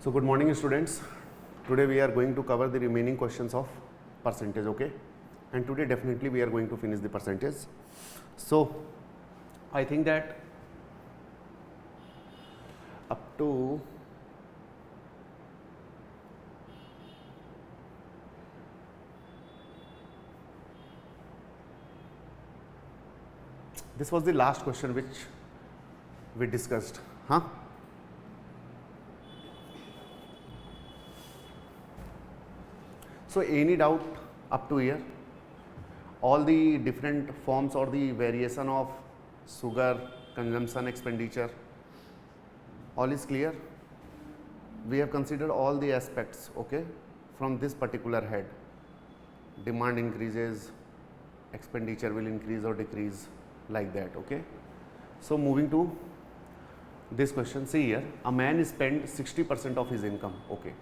So good morning students. Today we are going to cover the remaining questions of percentage, okay? And today definitely we are going to finish the percentage. So I think that up to this was the last question which we discussed, huh? So any doubt up to here? All the different forms or the variation of sugar consumption expenditure, all is clear? We have considered all the aspects, okay, from this particular head. Demand increases, expenditure will increase or decrease, like that, okay? So moving to this question, see here, a man spent 60% of his income, okay,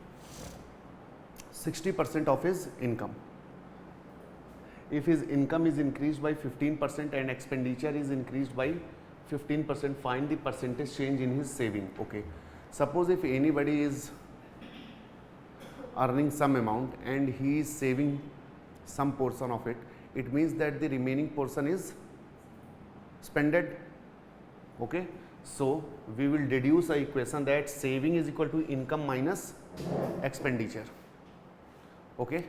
60% of his income. If his income is increased by 15% and expenditure is increased by 15%, find the percentage change in his saving, okay? Suppose if anybody is earning some amount and he is saving some portion of it, it means that the remaining portion is spended, okay? So we will deduce a equation that saving is equal to income minus expenditure, okay?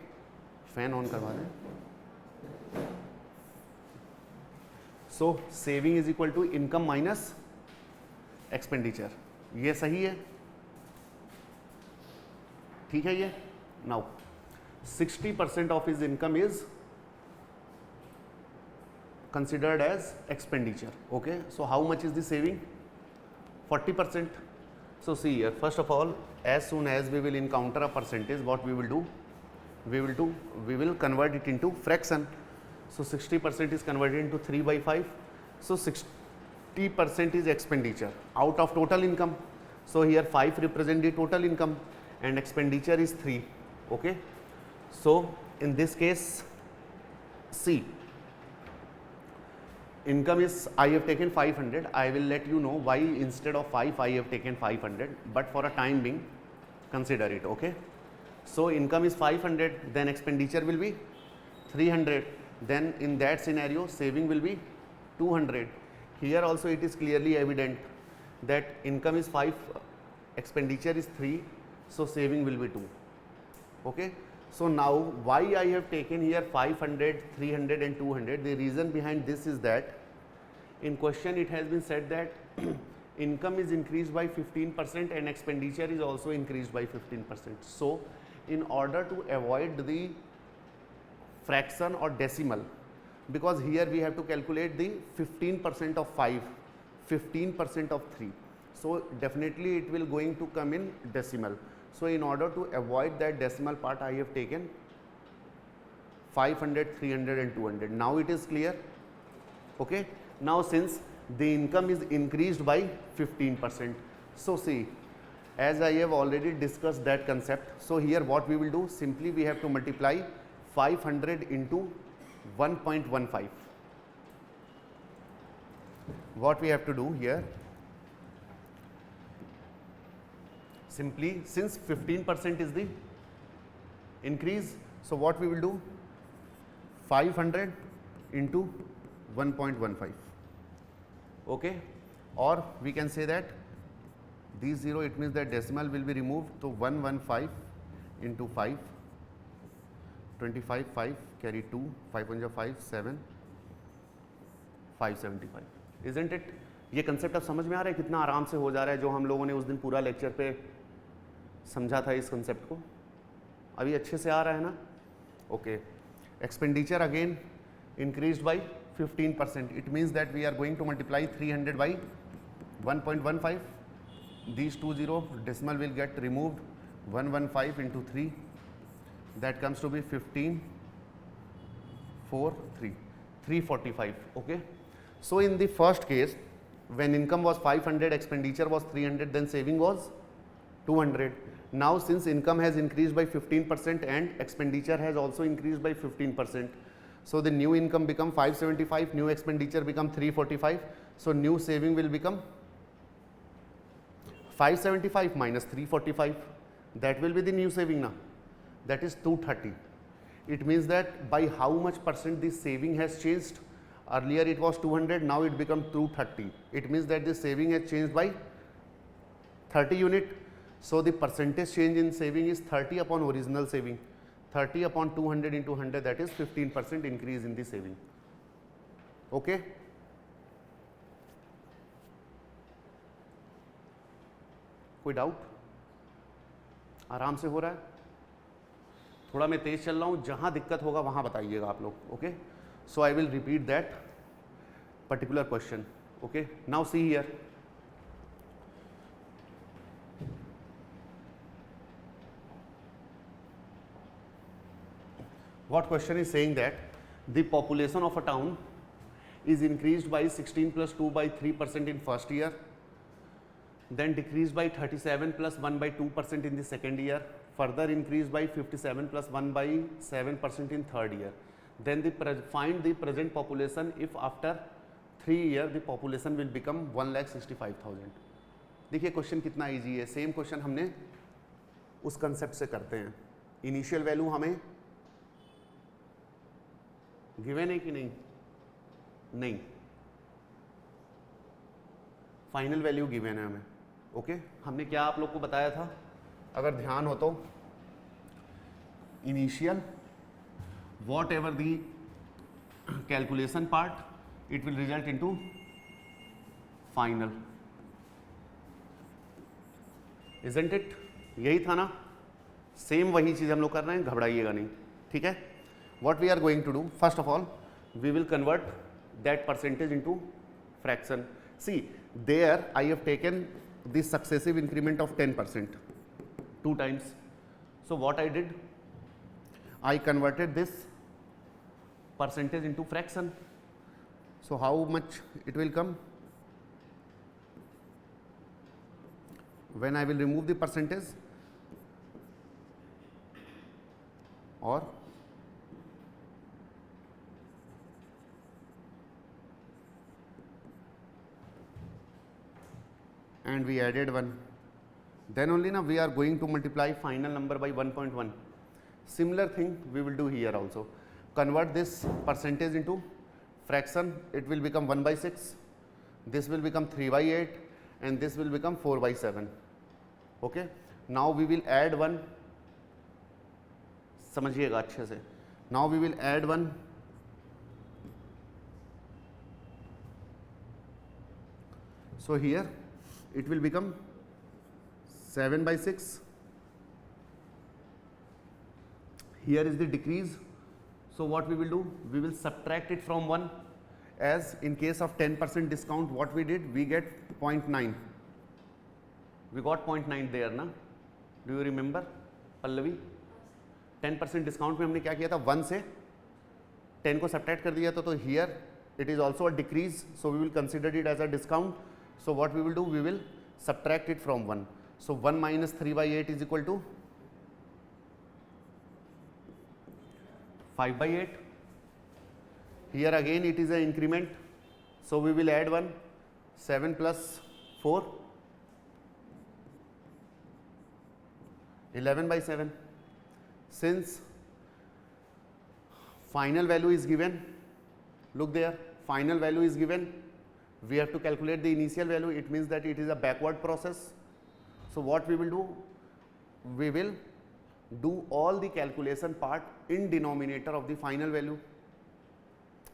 Fan on करवा दें. So saving is equal to income minus expenditure. ये सही है, ठीक है ये. Now 60% of his income is considered as expenditure, okay? So how much is the saving? 40%. So see here, first of all, as soon as we will encounter a percentage, what we will do? We will convert it into fraction. So 60% is converted into 3 by 5. So 60% is expenditure out of total income. So here 5 represent the total income and expenditure is 3, okay? So in this case, see, income is, I have taken 500. I will let you know why instead of 5 I have taken 500, but for a time being consider it, okay? So income is 500, then expenditure will be 300, then in that scenario saving will be 200. Here also it is clearly evident that income is 5, expenditure is 3, so saving will be 2, okay? So now why I have taken here 500, 300 and 200, the reason behind this is that in question it has been said that income is increased by 15% and expenditure is also increased by 15%. So in order to avoid the fraction or decimal, because here we have to calculate the 15% of 5, 15% of 3. So definitely it will going to come in decimal. So in order to avoid that decimal part, I have taken 500, 300 and 200. Now it is clear, okay? Now since the income is increased by 15%, so see, as I have already discussed that concept, so here what we will do, simply we have to multiply 500 into 1.15. What we have to do here, simply since 15% is the increase, so what we will do, 500 into 1.15, okay? Or we can say that these 0, it means that decimal will be removed, so 115 into 5, 25, 5, carry 2, 5 1 5, 7, 575. Isn't it? ये concept अब समझ में आ रहा है कितना आराम से हो जा रहा है, जो हम लोगों ने उस दिन पूरा लेक्चर पे समझा था इस कंसेप्ट को, अभी अच्छे से आ रहा है ना? Okay. Expenditure again increased by 15%. It means that we are going to multiply 300 by 1.15. These 2 0 decimal will get removed. 115 into 3, that comes to be 15, 4, 3, 345, okay? So in the first case, when income was 500, expenditure was 300, then saving was 200. Now since income has increased by 15% and expenditure has also increased by 15%, so the new income become 575, new expenditure become 345, so new saving will become 575 minus 345, that will be the new saving now, that is 230. It means that by how much percent this saving has changed. Earlier it was 200, now it become 230. It means that the saving has changed by 30 unit. So the percentage change in saving is 30 upon original saving. 30 upon 200 into 100, that is 15% increase in the saving. Okay. कोई doubt? आराम से हो रहा है? थोड़ा मैं तेज चल रहा हूं, जहां दिक्कत होगा वहां बताइएगा आप लोग. Okay, so I will repeat that particular question. Okay, now see here. What question is saying that the population of a town is increased by 16 plus 2 by 3% in first year, then decreased by 37 plus 1 by 2% in the second year, further increased by 57 plus 1 by 7% in third year. Then find the present population if after 3 years the population will become 1,65,000. देखिए question कितना easy है. Same question हमने उस concept से करते हैं. Initial value हमें given है कि नहीं? नहीं. फाइनल वैल्यू गिवन है हमें. ओके, हमने क्या आप लोग को बताया था? अगर ध्यान हो तो initial what ever the calculation part it will result into final. Isn't it? यही था ना? सेम वही चीज हम लोग कर रहे हैं, घबराइएगा नहीं. ठीक है. What we are going to do, first of all, we will convert that percentage into fraction. See, there I have taken this successive increment of 10% 2 times. So what I did, I converted this percentage into fraction. So how much it will come? When I will remove the percentage, or and we added 1, then only now we are going to multiply final number by 1.1. Similar thing we will do here also. Convert this percentage into fraction, it will become 1 by 6, this will become 3 by 8, and this will become 4 by 7. Okay, now we will add 1. समझिएगा अच्छे से. Now we will add 1. So here it will become 7 by 6. Here is the decrease. So what we will do? We will subtract it from 1. As in case of 10% discount, what we did? We get 0.9. We got 0.9 there, na? Do you remember, Pallavi? 10% discount में हमने क्या किया था? 1 से 10 को subtract कर दिया था. तो here it is also a decrease. So we will consider it as a discount. So what we will do? We will subtract it from 1. So 1 minus 3 by 8 is equal to 5 by 8. Here again it is an increment. So we will add 1. 7 plus 4. 11 by 7. Since final value is given, look there, final value is given, we have to calculate the initial value. It means that it is a backward process. So what we will do? We will do all the calculation part in denominator of the final value.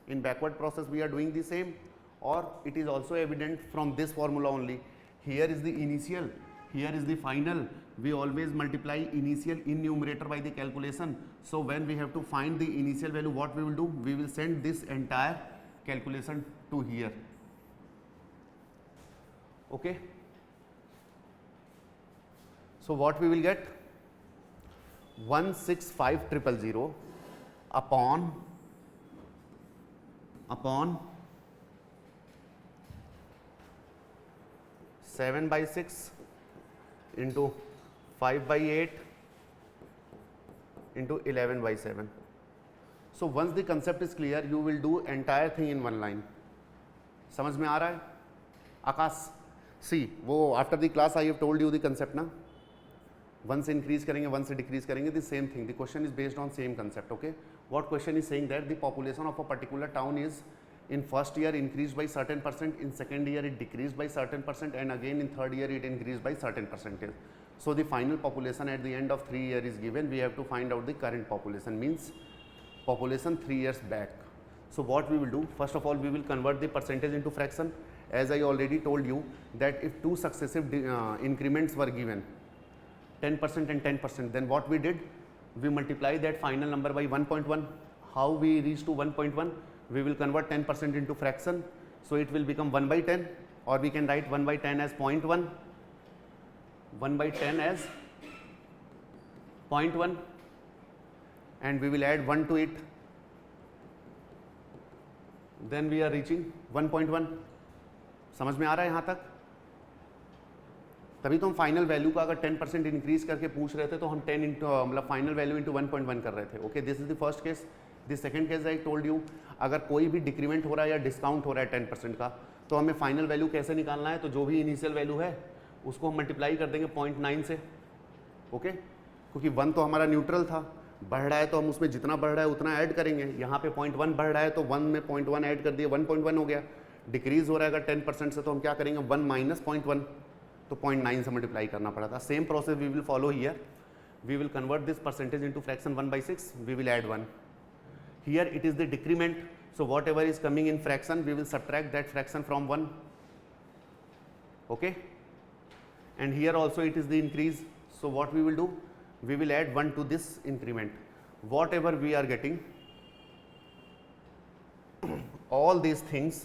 In backward process we are doing the same, or it is also evident from this formula only. Here is the initial, here is the final. We always multiply initial in numerator by the calculation. So when we have to find the initial value, what we will do? We will send this entire calculation to here. Okay. So what we will get? 165,000 upon 7 by 6 into 5 by 8 into 11 by 7. So once the concept is clear, you will do entire thing in one line. समझ में आ रहा है? आकाश, see, वो after the class I have told you the concept ना. One से increase करेंगे, one से decrease करेंगे, the same thing, the question is based on same concept. Okay, what question is saying that the population of a particular town is in first year increased by certain percent, in second year it decreased by certain percent, and again in third year it increased by certain percentage. So the final population at the end of 3 years is given. We have to find out the current population, means population 3 years back. So what we will do, first of all we will convert the percentage into fraction. As I already told you that if two successive increments were given 10% and 10%, then what we did, we multiply that final number by 1.1. How we reach to 1.1? We will convert 10% into fraction, so it will become 1 by 10, or we can write 1 by 10 as 0.1, 1 by 10 as 0.1, and we will add 1 to it, then we are reaching 1.1. समझ में आ रहा है यहाँ तक? तभी तो हम final value का अगर 10% इंक्रीज करके पूछ रहे थे तो हम 10 इंटू मतलब फाइनल वैल्यू इंटू 1.1 कर रहे थे. Okay, this is the first case. The second case I told you, अगर कोई भी डिक्रीमेंट हो रहा है या डिस्काउंट हो रहा है 10% का, तो हमें फाइनल वैल्यू कैसे निकालना है, तो जो भी इनिशियल वैल्यू है उसको हम मल्टीप्लाई कर देंगे 0.9 से. ओके, क्योंकि 1 तो हमारा न्यूट्रल था, बढ़ रहा है तो हम उसमें जितना बढ़ रहा है उतना ऐड करेंगे. यहाँ पे 0.1 बढ़ रहा है तो 1 में 0.1 ऐड कर दिए, 1.1 हो गया. डिक्रीज हो रहा है अगर 10% से, तो हम क्या करेंगे, 1 माइनस 0.1, तो 0.9 से मल्टीप्लाई करना पड़ा था. Same process we will follow here. We will convert this percentage into fraction 1/6. We will add 1. Here it is the decrement, so whatever is coming in fraction, we will subtract that fraction from 1. Okay, and here also it is the increase, so what we will do, we will add 1 to this increment. Whatever we are getting, all these things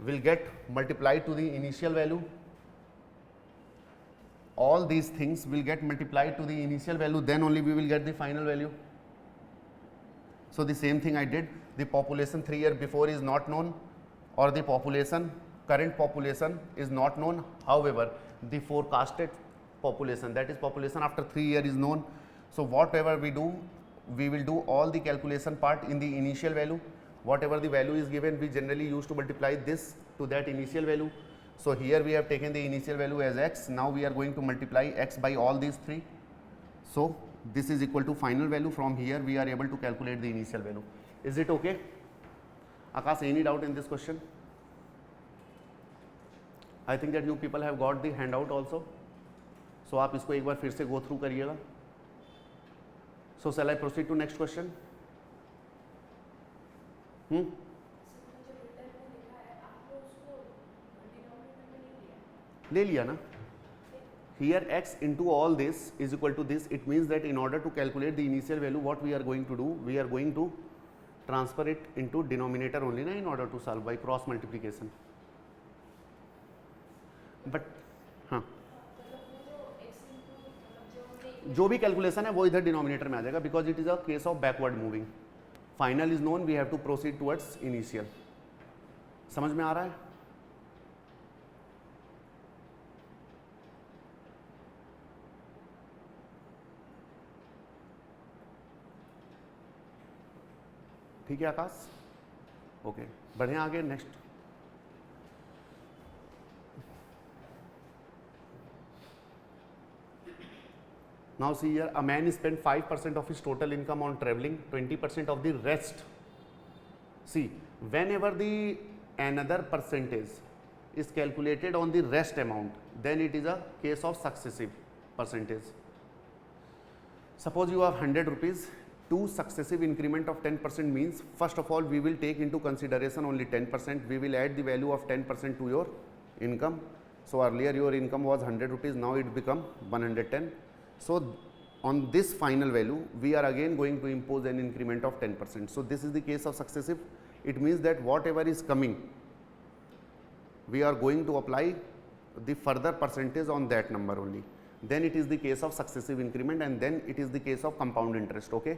will get multiplied to the initial value. All these things will get multiplied to the initial value, then only we will get the final value. So the same thing I did. The population 3 years before is not known, or the population, current population is not known. However, the forecasted population, that is population after 3 years, is known. So whatever we do, we will do all the calculation part in the initial value. Whatever the value is given, we generally use to multiply this to that initial value. So here we have taken the initial value as x. Now we are going to multiply x by all these 3. So this is equal to final value. From here we are able to calculate the initial value. Is it okay? Akash, any doubt in this question? I think that you people have got the handout also. So आप इसको एक बार फिर से go through करिएगा. So shall I proceed to next question? ले लिया ना. Here x into all this is equal to this. It means that in order to calculate the initial value, what we are going to do, we are going to transfer it into denominator only, na, in order to solve by cross multiplication. But हाँ, जो भी calculation है वो इधर denominator में आ जाएगा, because it is a case of backward moving. Final is known, we have to proceed towards initial. समझ में आ रहा है? ठीक है आकाश? ओके, बढ़े आगे. Next, now see here, a man spent 5% of his total income on traveling, 20% of the rest. See, whenever the another percentage is calculated on the rest amount, then it is a case of successive percentage. Suppose you have 100 rupees, two successive increment of 10% means, first of all we will take into consideration only 10%. We will add the value of 10% to your income. So earlier your income was 100 rupees, now it become 110. So on this final value we are again going to impose an increment of 10%. So this is the case of successive. It means that whatever is coming, we are going to apply the further percentage on that number only. Then it is the case of successive increment, and then it is the case of compound interest. Okay,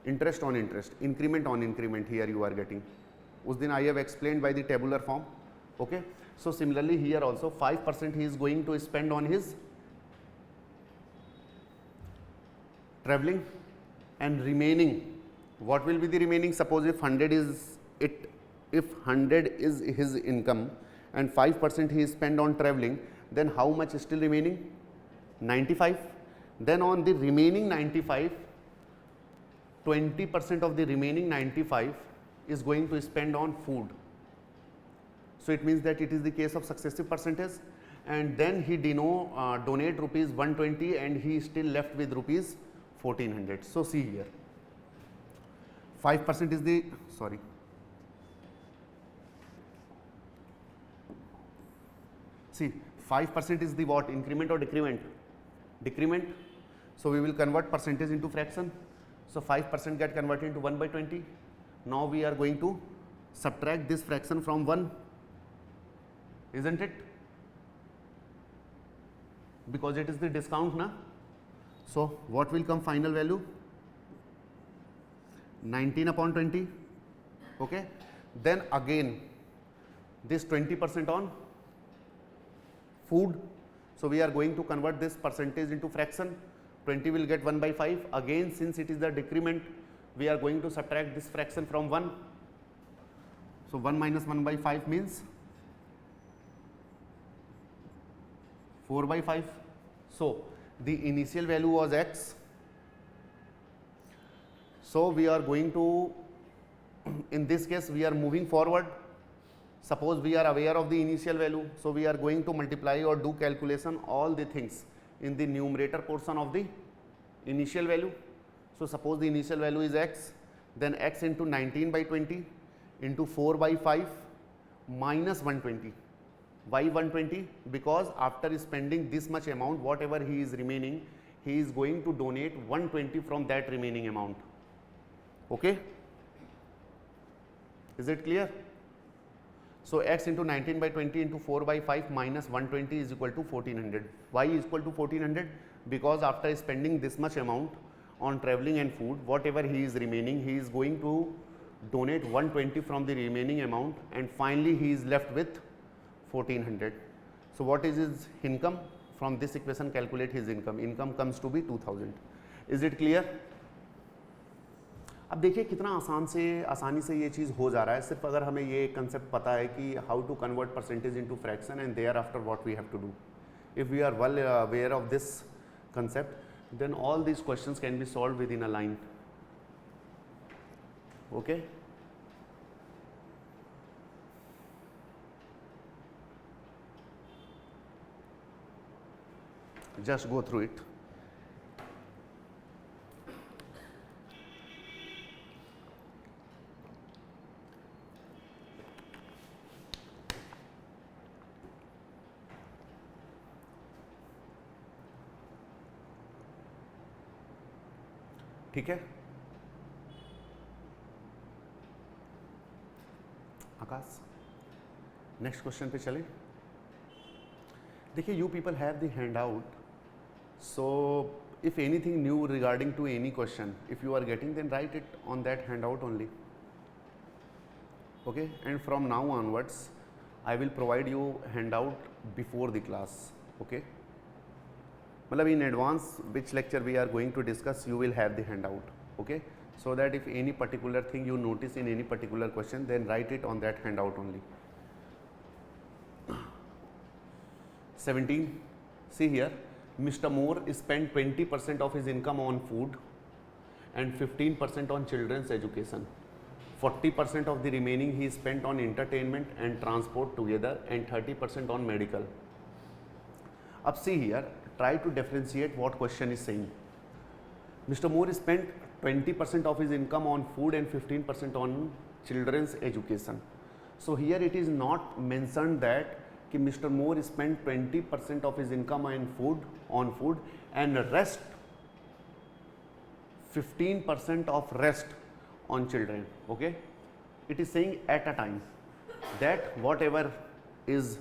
interest on interest, increment on increment, here you are getting. Us din I have explained by the tabular form. Okay, so similarly here also 5% he is going to spend on his traveling, and remaining, what will be the remaining? Suppose if 100 is it, if 100 is his income and 5% he spend on traveling, then how much is still remaining? 95. then on the remaining 95, 20% of the remaining 95 is going to spend on food. So it means that it is the case of successive percentage, and then he donate rupees 120 and he is still left with rupees 1400. So see here, 5% is the, sorry, see 5% is the what, increment or decrement? Decrement. So we will convert percentage into fraction. So 5% get converted into 1 by 20. Now we are going to subtract this fraction from 1, isn't it? Because it is the discount, na? So what will come final value? 19 upon 20. Okay. Then again this 20% on food. So we are going to convert this percentage into fraction. 20 will get 1 by 5. Again, since it is the decrement, we are going to subtract this fraction from 1. So 1 minus 1 by 5 means 4 by 5. So the initial value was x. So we are going to, in this case we are moving forward. Suppose we are aware of the initial value, so we are going to multiply or do calculation all the things in the numerator portion of the initial value. So suppose the initial value is x, then x into 19 by 20 into 4 by 5 minus 120. Why 120? Because after spending this much amount, whatever he is remaining, he is going to donate 120 from that remaining amount. Okay? Is it clear? So x into 19 by 20 into 4 by 5 minus 120 is equal to 1400. Why is equal to 1400? Because after spending this much amount on traveling and food, whatever he is remaining, he is going to donate 120 from the remaining amount, and finally he is left with 1400. So what is his income? From this equation calculate his income. Income comes to be 2000. Is it clear? अब देखिए कितना आसानी से ये चीज़ हो जा रहा है, सिर्फ अगर हमें ये कंसेप्ट पता है कि how to convert percentage into fraction and thereafter what we have to do. If we are well aware of this concept, then all these questions can be solved within a line. Okay. Just go through it. ठीक है. Akash, next question पे चलें. देखिए, you people have the handout, so if anything new regarding to any question, if you are getting, then right it on that hand out only. Okay. And from now onwards I will provide you hand out before the class. Okay. मतलब in advance which lecture we are going to discuss, you will have the handout. Okay, so that if any particular thing you notice in any particular question, then write it on that handout only. 17. See here, Mr. Moore spent 20% of his income on food and 15% on children's education. 40% of the remaining he spent on entertainment and transport together, and 30% on medical. अब see here, try to differentiate what question is saying. Mr. Moore spent 20% of his income on food and 15% on children's education. So here it is not mentioned that कि Mr. Moore spent 20% of his income on food and rest 15% of rest on children. Okay, it is saying at a time that whatever is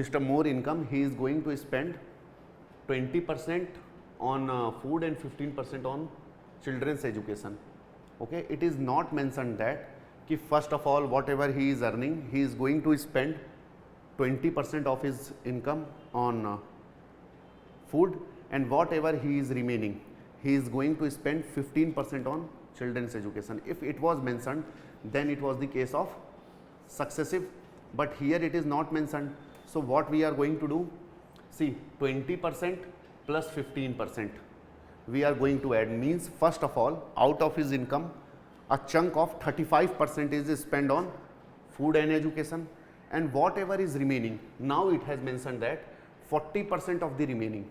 Mr. Moore income, he is going to spend 20% on food and 15% on children's education. Okay, it is not mentioned that कि first of all whatever he is earning, he is going to spend 20% of his income on food, and whatever he is remaining, he is going to spend 15% on children's education. If it was mentioned, then it was the case of successive, but here it is not mentioned. So what we are going to do, see, 20% plus 15%, we are going to add, means first of all, out of his income, a chunk of 35% is spent on food and education, and whatever is remaining, now it has mentioned that 40% of the remaining.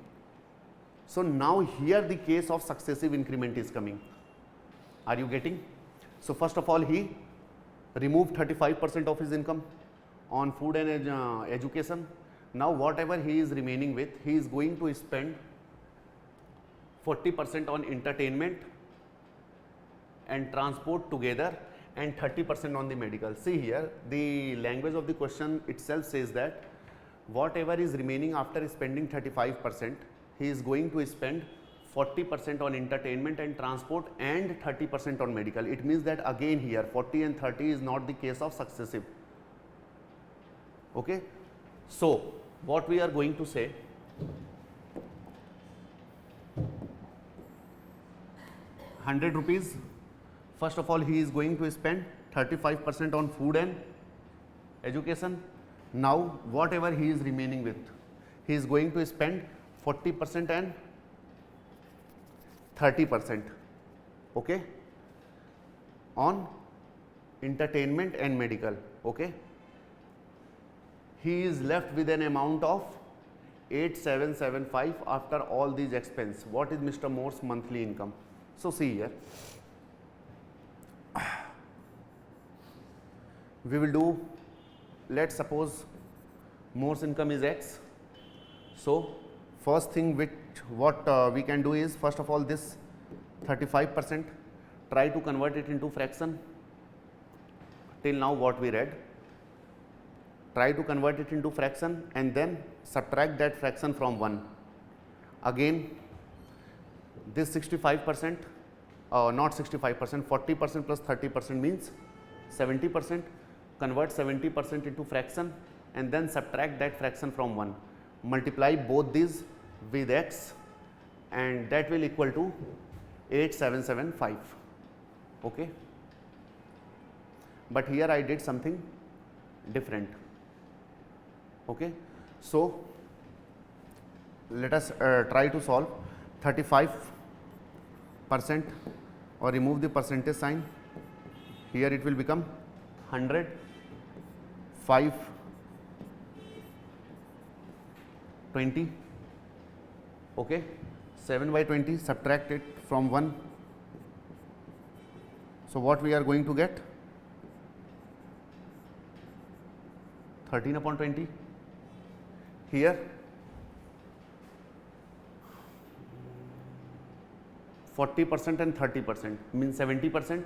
So now here the case of successive increment is coming. Are you getting? So first of all, he removed 35% of his income on food and education. Now whatever he is remaining with, he is going to spend 40% on entertainment and transport together, and 30% on the medical. See here, the language of the question itself says that whatever is remaining after spending 35%, he is going to spend 40% on entertainment and transport and 30% on medical. It means that again here 40 and 30 is not the case of successive. Okay. So what we are going to say, ₹100, first of all he is going to spend 35% on food and education. Now whatever he is remaining with, he is going to spend 40% and 30%, okay, on entertainment and medical. Okay, he is left with an amount of 8775 after all these expense. What is Mr. Moore's monthly income? So see here, we will do, let's suppose Moore's income is X. So first thing which what we can do is, first of all, this 35%, try to convert it into fraction. Till now what we read, try to convert it into fraction and then subtract that fraction from 1. Again this 65%, not 65%, 40% plus 30% means 70%. Convert 70% into fraction and then subtract that fraction from 1. Multiply both these with X and that will equal to 8775. Okay. But here I did something different. Okay. So let us try to solve 35% or remove the percentage sign. Here it will become 100, 5, 20. Okay, 7 by 20, subtract it from 1. So what we are going to get? 13 upon 20. Here 40% and 30% means 70%.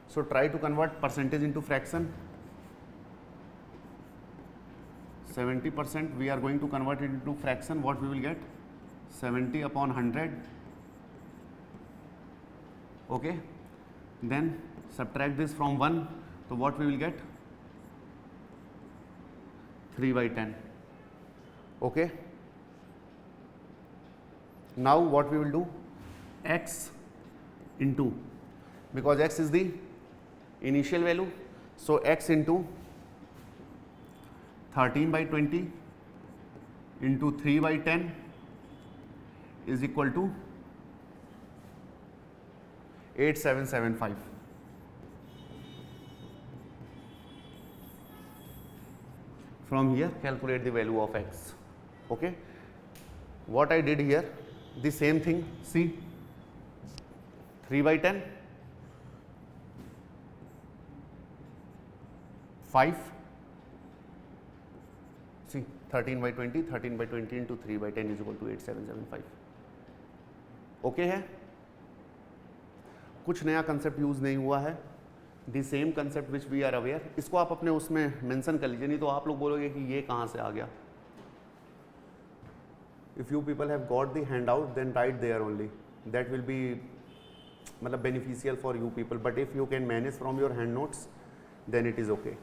So try to convert percentage into fraction. 70% we are going to convert it into fraction. What we will get? 70 upon 100. Okay. Then subtract this from 1. So what we will get? 3 by 10. Okay. Now what we will do? X into, because X is the initial value, so X into 13 by 20 into 3 by 10 is equal to 8775. From here calculate the value of X. Okay. What I did here, the same thing, see, 3 by 10, 5, see 13 by 20, 13 by 20 into 3 by 10 is equal to 8775. Okay है, कुछ नया concept use नहीं हुआ है, the same concept which we are aware. इसको आप अपने उसमें मेंशन कर लीजिए, नहीं तो आप लोग बोलोगे कि ये कहाँ से आ गया. If you people have got the handout, then write there only. That will be मतलब beneficial for you people. But if you can manage from your hand notes, then it is okay.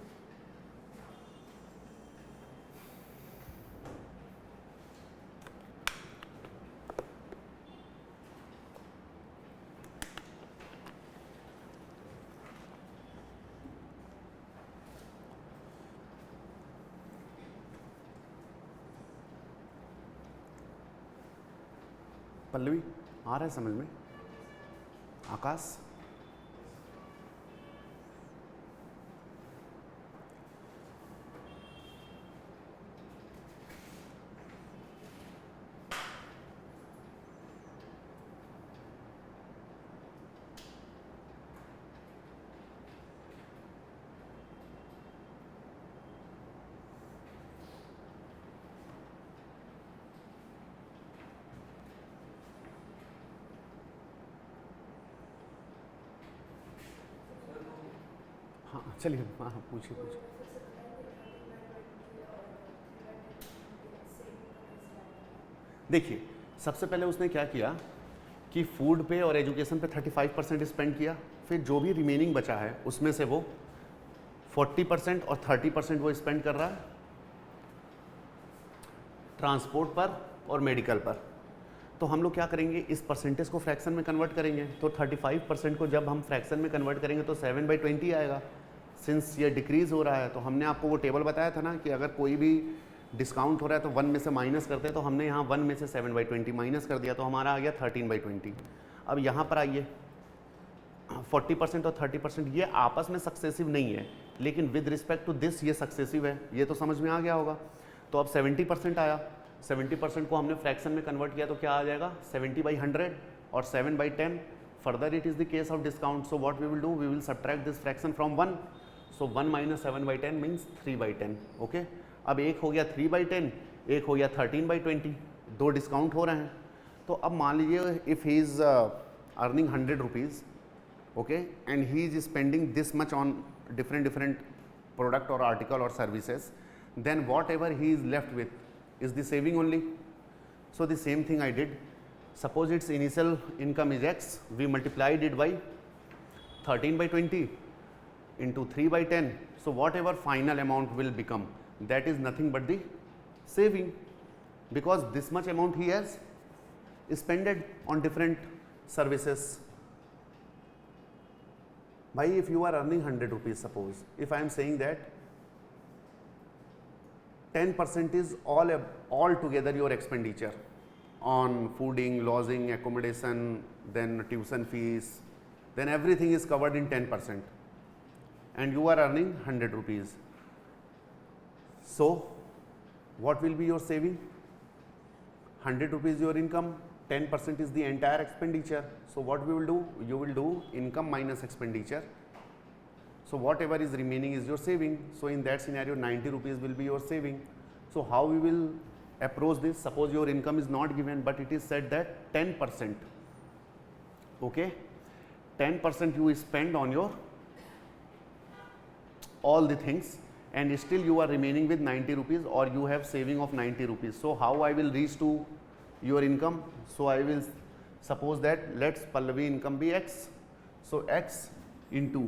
Pallavi आ रहा है समझ में आकाश? हाँ चलिए, हाँ पूछिए पूछिए। देखिए सबसे पहले उसने क्या किया कि फूड पे और एजुकेशन पे 35% स्पेंड किया, फिर जो भी रिमेनिंग बचा है उसमें से वो 40% और 30% वो स्पेंड कर रहा है ट्रांसपोर्ट पर और मेडिकल पर। तो हम लोग क्या करेंगे, इस परसेंटेज को फ्रैक्शन में कन्वर्ट करेंगे। तो 35% को जब हम फ्रैक्शन में कन्वर्ट करेंगे तो 7/20 आएगा। सिंस ये डिक्रीज हो रहा है तो हमने आपको वो टेबल बताया था ना कि अगर कोई भी डिस्काउंट हो रहा है तो 1 में से माइनस करते हैं, तो हमने यहाँ 1 में से 7/20 माइनस कर दिया तो हमारा आ गया 13/20। अब यहाँ पर आइए 40% और 30% ये आपस में सक्सेसिव नहीं है, लेकिन विद रिस्पेक्ट टू दिस ये सक्सेसिव है, ये तो समझ में आ गया होगा। तो अब 70% आया, 70% को हमने फ्रैक्शन में कन्वर्ट किया तो क्या आ जाएगा 70/100 और 7/10। Further it is the case of discount, so what we will do, we will subtract this fraction from 1, so 1 - 7/10 means 3/10। Okay, अब एक हो गया 3/10, एक हो गया 13/20, दो डिस्काउंट हो रहे हैं। तो अब मान लीजिए if he is earning 100 rupees, okay, and he is spending this much on different product or article or services, then whatever he is left with is the saving only. So the same thing I did. Suppose its initial income is X, we multiplied it by 13/20 into 3/10. So whatever final amount will become, that is nothing but the saving, because this much amount he has spent on different services. Why, if you are earning 100 rupees, suppose if I am saying that 10% is all together your expenditure on fooding, lodging, accommodation, then tuition fees, then everything is covered in 10%, and you are earning 100 rupees. So what will be your saving? 100 rupees your income, 10% is the entire expenditure. So what we will do, you will do income minus expenditure. So whatever is remaining is your saving. So in that scenario 90 rupees will be your saving. So how we will approach this? Suppose your income is not given, but it is said that 10%, okay, 10% you spend on your all the things, and still you are remaining with 90 rupees, or you have saving of 90 rupees. So how I will reach to your income? So I will suppose that let's Pallavi income be X. So X into,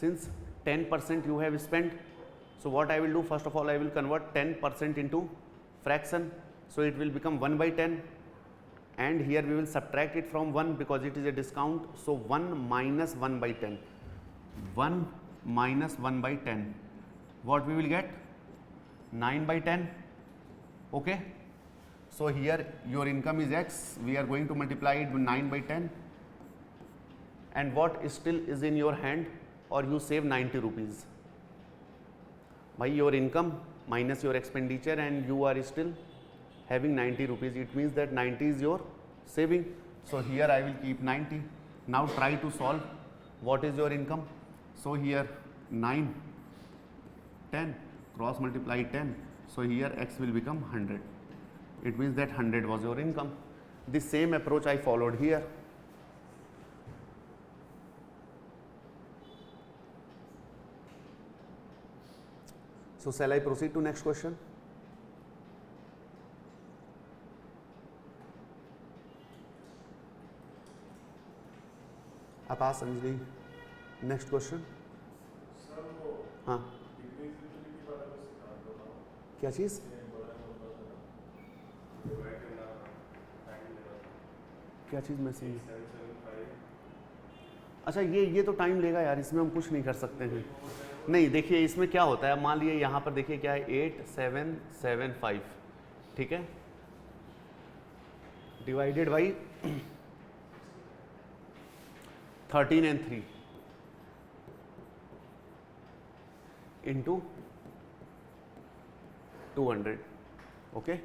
since 10% you have spent, so what I will do, first of all I will convert 10% into fraction. So it will become 1/10, and here we will subtract it from 1 because it is a discount. So 1 minus 1/10, 1 minus 1/10, what we will get? 9/10. Okay, so here your income is X, we are going to multiply it with 9/10, and what still is in your hand, or you save 90 rupees by your income minus your expenditure, and you are still having 90 rupees. It means that 90 is your saving. So here I will keep 90. Now try to solve. What is your income? So here 9, 10, cross multiply 10. So here X will become 100. It means that 100 was your income. The same approach I followed here. So shall I proceed to next question? Akash, Anjali, next question. हाँ, क्या चीज़? क्या चीज़ message? अच्छा, ये तो time लेगा यार, इसमें हम कुछ नहीं कर सकते हैं। नहीं, देखिए इसमें क्या होता है, मान लीजिए यहाँ पर देखिए क्या है, 8775, ठीक है, divided by 13 and 3 into 200. Okay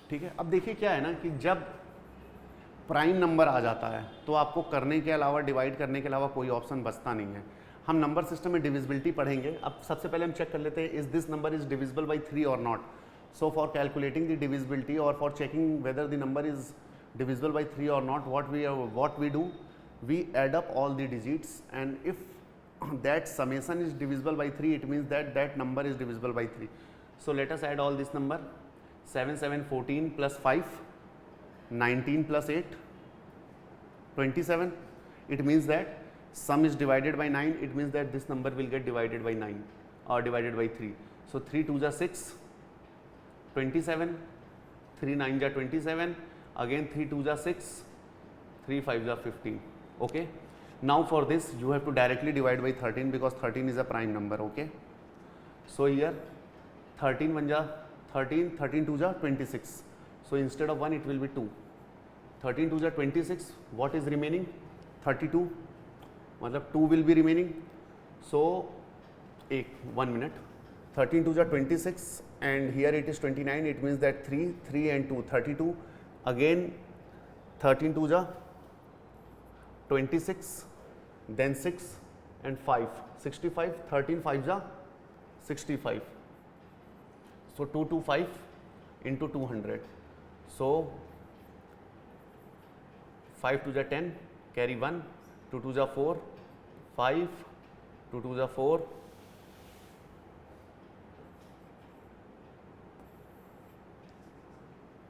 ठीक है. अब देखिए क्या है ना कि जब प्राइम नंबर आ जाता है तो आपको करने के अलावा, डिवाइड करने के अलावा कोई ऑप्शन बचता नहीं है. हम नंबर सिस्टम में डिविजिबिलिटी पढ़ेंगे. अब सबसे पहले हम चेक कर लेते हैं, is this number is divisible by 3 or not. So for calculating the divisibility और for checking whether the number is divisible by 3 or not, what we do, we add up all the digits, and if that summation is divisible by 3, it means that that number is divisible by 3. So let us add all this number. 7 7 14 plus 5 19 plus 8 27. It means that sum is divided by 9. It means that this number will get divided by 9 or divided by 3. So 3 2 is 6 27, 3 9 is 27, again 3 2 is 6, 3 5 is 15. Okay. Now for this you have to directly divide by 13 because 13 is a prime number. Okay. So here 13 1 is 13, 13 2 is 26. So instead of 1 it will be 2. 13 2 is 26. What is remaining? 32. मतलब 2 will be remaining. So 1 minute. 13 2 is 26 and here it is 29. It means that 3 and 2 32. Again 13 2 is 26, then 6 and 5 65. 13 5 is 65. So 225 into 200. So 5 2 is 10, carry 1, 2 2 is 4, 5, 2 2 is 4,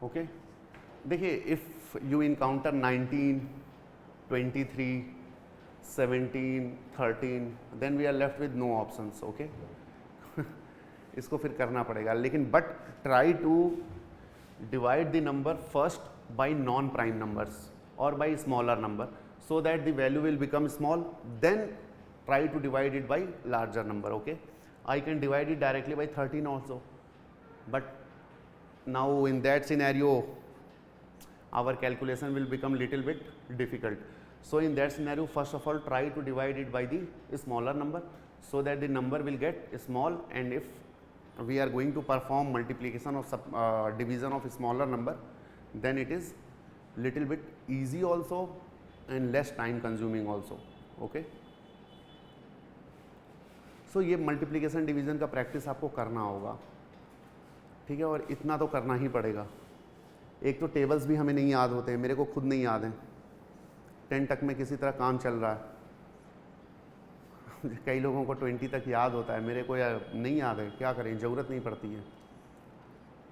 okay. देखिए if you encounter 19 23 17 13 then we are left with no options. Okay इसको फिर करना पड़ेगा, लेकिन but try to divide the number first by non prime numbers और by smaller number so that the value will become small, then try to divide it by larger number. Okay, I can divide it directly by 13 also, but now in that scenario our calculation will become little bit difficult. So in that scenario, first of all try to divide it by the smaller number so that the number will get small, and if we are going to perform multiplication or division of a smaller number, then it is little bit easy also and less time consuming also. Okay, so ये multiplication division का practice आपको करना होगा. ठीक है, और इतना तो करना ही पड़ेगा. एक तो टेबल्स भी हमें नहीं याद होते हैं, मेरे को खुद नहीं याद हैं. 10 तक में किसी तरह काम चल रहा है. कई लोगों को 20 तक याद होता है, मेरे को नहीं याद है. क्या करें, ज़रूरत नहीं पड़ती है,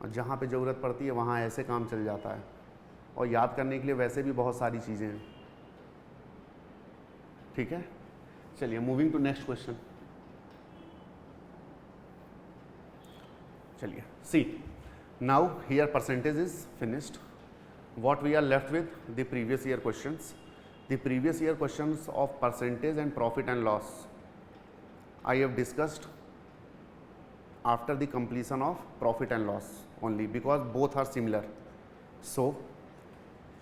और जहाँ पे ज़रूरत पड़ती है वहाँ ऐसे काम चल जाता है. और याद करने के लिए वैसे भी बहुत सारी चीज़ें हैं. ठीक है, चलिए मूविंग टू नेक्स्ट क्वेश्चन. चलिए see now here percentage is finished. what we are left with the previous year questions. The previous year questions of percentage and profit and loss I have discussed after the completion of profit and loss only, because both are similar. So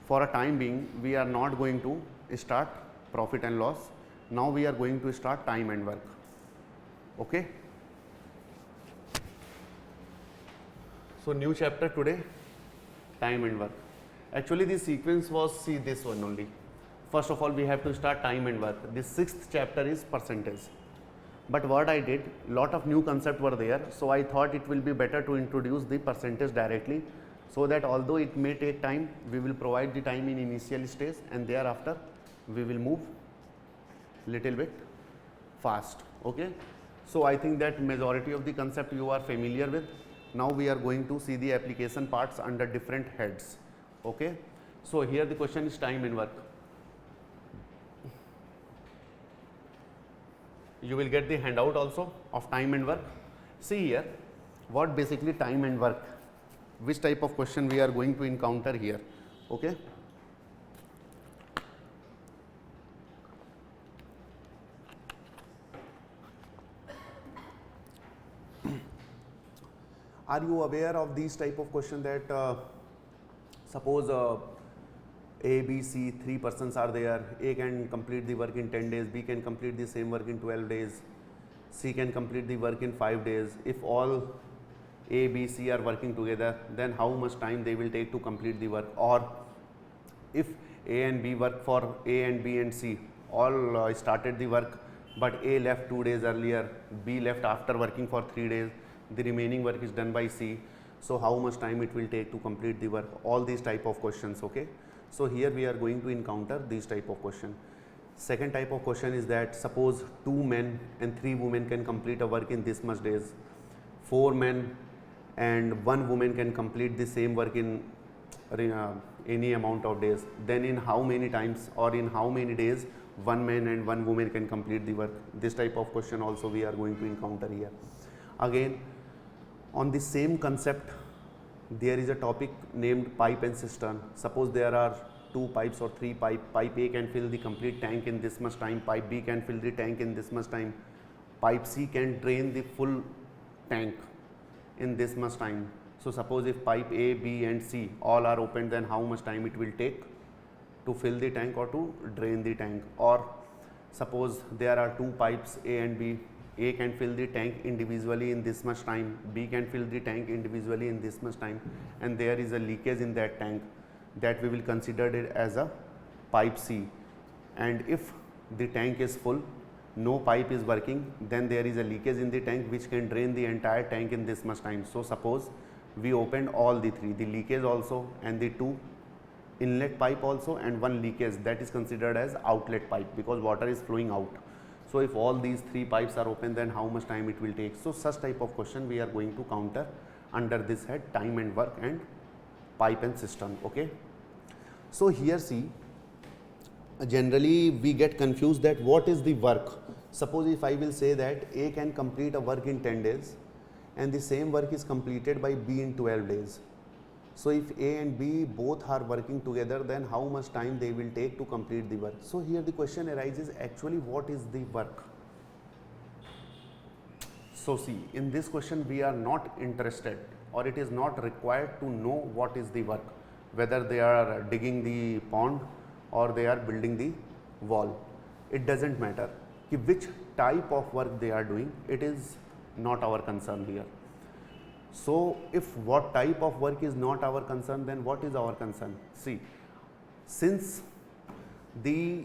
for a time being we are not going to start profit and loss. Now we are going to start time and work. Okay, so new chapter today, time and work. Actually the sequence was, see, this one only. First of all we have to start time and work. The 6th chapter is percentage, but what I did, lot of new concepts were there, so I thought it will be better to introduce the percentage directly, so that although it may take time, we will provide the time in initial stage and thereafter we will move little bit fast. Okay, so I think that majority of the concept you are familiar with. Now we are going to see the application parts under different heads. Okay, so here the question is time and work. You will get the handout also of time and work. See here what basically time and work, which type of question we are going to encounter here. Okay, are you aware of these type of question that suppose A, B, C, 3 persons are there. A can complete the work in 10 days, B can complete the same work in 12 days, C can complete the work in 5 days. If all A, B, C are working together, then how much time they will take to complete the work? Or if A and B work for A and B and C, all started the work, but A left 2 days earlier, B left after working for 3 days, the remaining work is done by C. So how much time it will take to complete the work? All these type of questions, okay? So here we are going to encounter these type of question. Second type of question is that suppose 2 men and 3 women can complete a work in this much days. 4 men and 1 woman can complete the same work in any amount of days. Then in how many times or in how many days 1 man and 1 woman can complete the work? This type of question also we are going to encounter here. Again, on the same concept, there is a topic named pipe and cistern. Suppose there are 2 pipes or 3 pipe. Pipe A can fill the complete tank in this much time. Pipe B can fill the tank in this much time. Pipe C can drain the full tank in this much time. So suppose if pipe A, B and C all are open, then how much time it will take to fill the tank or to drain the tank? Or suppose there are 2 pipes A and B. A can fill the tank individually in this much time, B can fill the tank individually in this much time, and there is a leakage in that tank, that we will consider it as a pipe C. And if the tank is full, no pipe is working, then there is a leakage in the tank which can drain the entire tank in this much time. So suppose we opened all the 3, the leakage also and the 2 inlet pipe also and 1 leakage, that is considered as outlet pipe because water is flowing out. So if all these 3 pipes are open, then how much time it will take? So such type of question we are going to counter under this head, time and work and pipe and cistern, okay? So here see, generally we get confused that what is the work. Suppose if I will say that A can complete a work in 10 days and the same work is completed by B in 12 days. So if A and B both are working together, then how much time they will take to complete the work? So here the question arises, actually what is the work? So see, in this question we are not interested, or it is not required to know what is the work, whether they are digging the pond or they are building the wall. It doesn't matter कि which type of work they are doing, it is not our concern here. So if what type of work is not our concern, then what is our concern? See, since the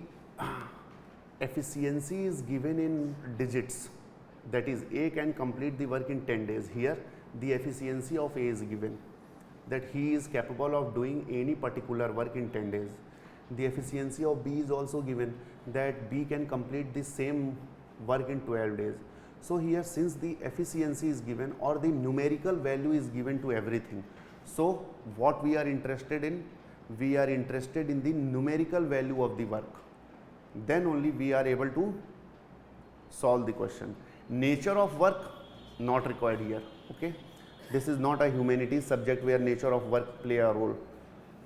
efficiency is given in digits, that is A can complete the work in 10 days. Here the efficiency of A is given, that he is capable of doing any particular work in 10 days. The efficiency of B is also given, that B can complete the same work in 12 days. So here, since the efficiency is given or the numerical value is given to everything, so what we are interested in? We are interested in the numerical value of the work. Then only we are able to solve the question. Nature of work not required here, okay? This is not a humanities subject where nature of work play a role,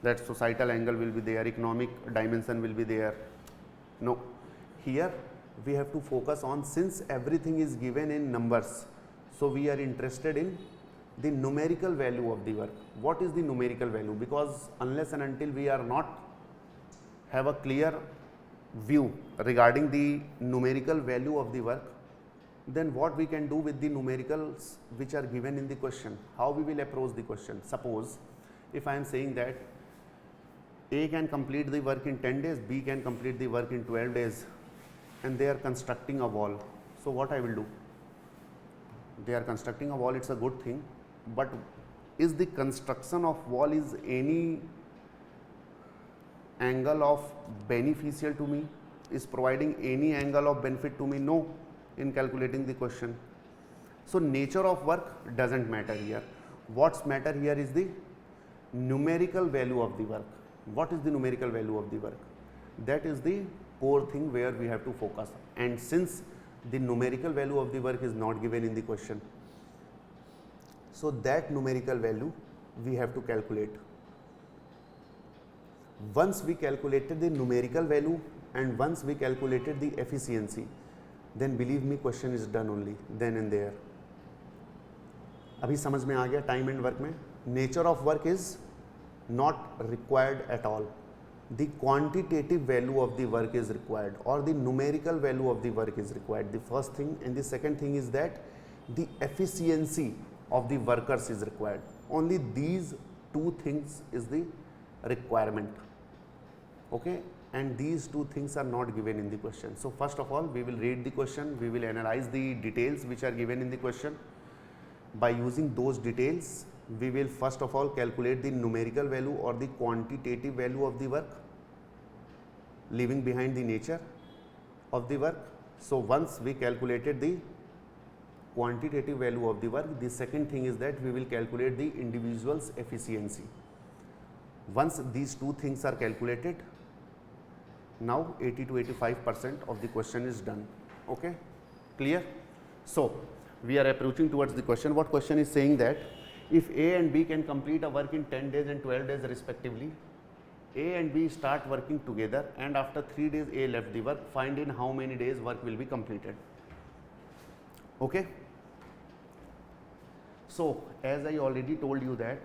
that societal angle will be there, economic dimension will be there. No, here we have to focus on, since everything is given in numbers, so we are interested in the numerical value of the work. What is the numerical value? Because unless and until we are not have a clear view regarding the numerical value of the work, then what we can do with the numericals which are given in the question? How we will approach the question? Suppose if I am saying that A can complete the work in 10 days, B can complete the work in 12 days, and they are constructing a wall. So what I will do? They are constructing a wall, it's a good thing, but is the construction of wall is any angle of beneficial to me? Is providing any angle of benefit to me? No, in calculating the question. So nature of work doesn't matter here. What's matter here is the numerical value of the work. What is the numerical value of the work? That is the core thing where we have to focus. And since the numerical value of the work is not given in the question, so that numerical value we have to calculate. Once we calculated the numerical value and once we calculated the efficiency, then believe me, question is done only then and there. अभी समझ में आ गया time and work में? Nature of work is not required at all. The quantitative value of the work is required, or the numerical value of the work is required, the first thing. And the second thing is that the efficiency of the workers is required. Only these two things is the requirement, okay, and these two things are not given in the question. So first of all, we will read the question, we will analyze the details which are given in the question. By using those details, we will first of all calculate the numerical value or the quantitative value of the work, leaving behind the nature of the work. So once we calculated the quantitative value of the work, the second thing is that we will calculate the individual's efficiency. Once these two things are calculated, now 80 to 85% of the question is done. Okay, clear? So we are approaching towards the question. What question is saying that if A and B can complete a work in 10 days and 12 days respectively, A and B start working together, and after 3 days A left the work, find in how many days work will be completed. Okay. So as I already told you that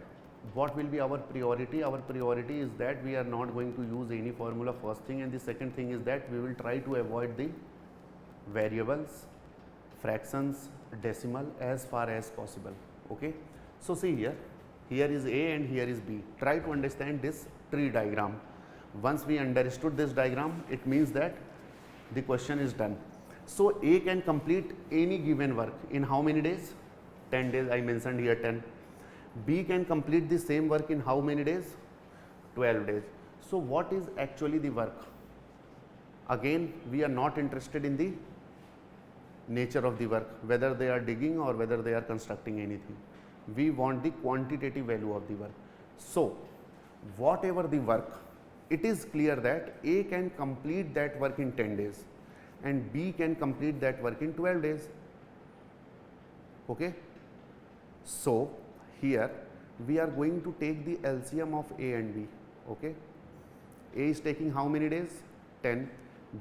what will be our priority? Our priority is that we are not going to use any formula, first thing, and the second thing is that we will try to avoid the variables, fractions, decimal as far as possible. Okay. So see here is A and here is B. Try to understand this tree diagram. Once we understood this diagram, it means that the question is done. So A can complete any given work in how many days? 10 days, I mentioned here 10. B can complete the same work in how many days? 12 days. So what is actually the work? Again, we are not interested in the nature of the work, whether they are digging or whether they are constructing anything. We want the quantitative value of the work. So whatever the work, it is clear that A can complete that work in 10 days and B can complete that work in 12 days. Okay. So here we are going to take the LCM of A and B. Okay. A is taking how many days? 10.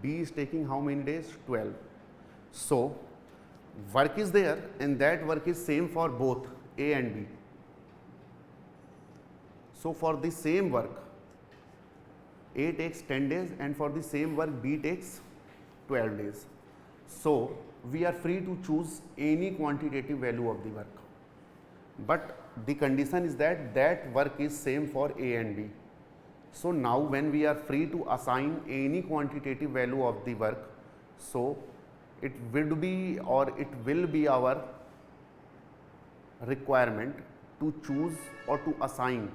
B is taking how many days? 12. So work is there and that work is same for both A and B. So for the same work, A takes 10 days and for the same work B takes 12 days. So we are free to choose any quantitative value of the work, but the condition is that that work is same for A and B. So now when we are free to assign any quantitative value of the work, so it would be or it will be our requirement to choose or to assign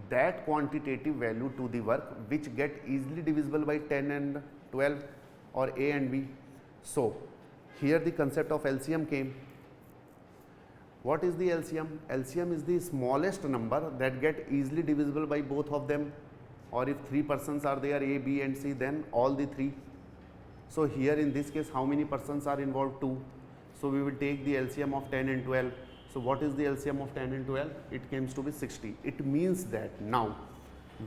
that quantitative value to the work which get easily divisible by 10 and 12 or A and B. So here the concept of LCM came. What is the LCM? LCM is the smallest number that get easily divisible by both of them, or if 3 persons are there, A, B and C, then all the 3. So here in this case, how many persons are involved? 2. So we will take the LCM of 10 and 12. So what is the LCM of 10 and 12? It comes to be 60. It means that now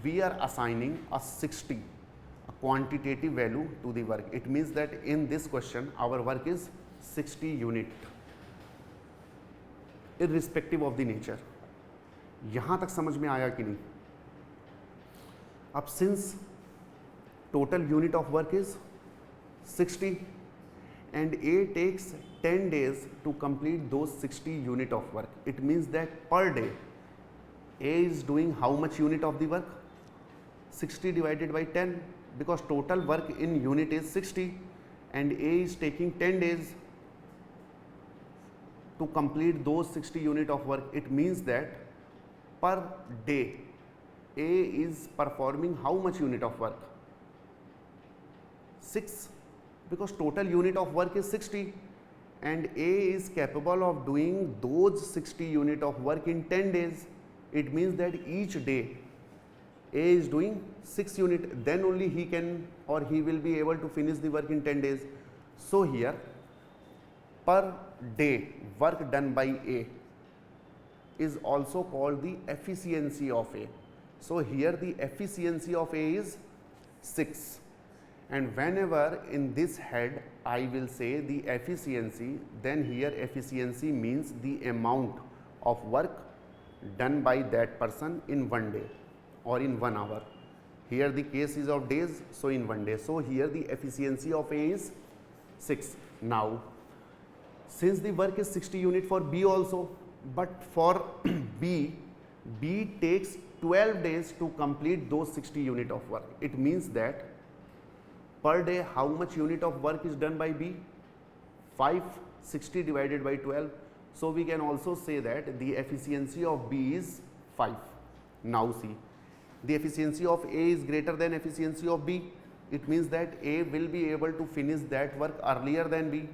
we are assigning a 60, a quantitative value to the work. It means that in this question our work is 60 unit, irrespective of the nature. यहाँ तक समझ में आया कि नहीं? अब since total unit of work is 60 and A takes 10 days to complete those 60 unit of work, it means that per day A is doing how much unit of the work? 60 divided by 10, because total work in unit is 60 and A is taking 10 days to complete those 60 unit of work. It means that per day A is performing how much unit of work? 6, because total unit of work is 60 and A is capable of doing those 60 unit of work in 10 days. It means that each day A is doing 6 unit, then only he can or he will be able to finish the work in 10 days. So here per day work done by A is also called the efficiency of A. So here the efficiency of A is 6, and whenever in this head I will say the efficiency, then here efficiency means the amount of work done by that person in one day or in 1 hour. Here the case is of days, so in 1 day. So here the efficiency of A is 6. Now, since the work is 60 unit for B also, but for B takes 12 days to complete those 60 unit of work. It means that per day how much unit of work is done by B? 560 divided by 12. So we can also say that the efficiency of B is 5. Now see, the efficiency of A is greater than efficiency of B. It means that A will be able to finish that work earlier than B,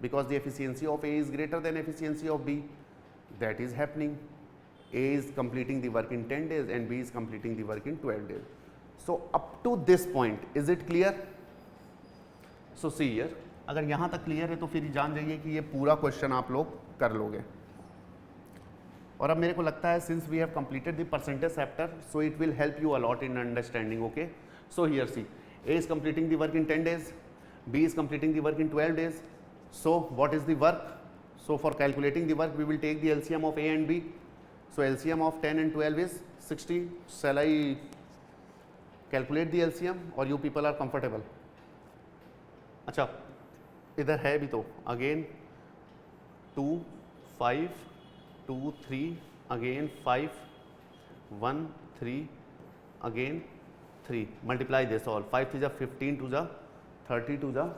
because the efficiency of A is greater than efficiency of B. That is happening. A is completing the work in 10 days and B is completing the work in 12 days. So up to this point, is it clear? So see here, अगर यहाँ तक clear है तो फिर जान जाइए कि ये पूरा क्वेश्चन आप लोग कर लोगे. और अब मेरे को लगता है since we have completed the percentage chapter, so it will help you a lot in understanding. Okay, so here see, A is completing the work in 10 days, B is completing the work in 12 days. So what is the work? So for calculating the work, we will take the LCM of A and B. So LCM of 10 and 12 is 60. Shall I calculate the LCM or you people are comfortable? अच्छा, इधर है भी तो again 2, 5, 2, 3, again 5, 1, 3, again 3. Multiply this all. 5 3 is 15, 2 is 30, 2 is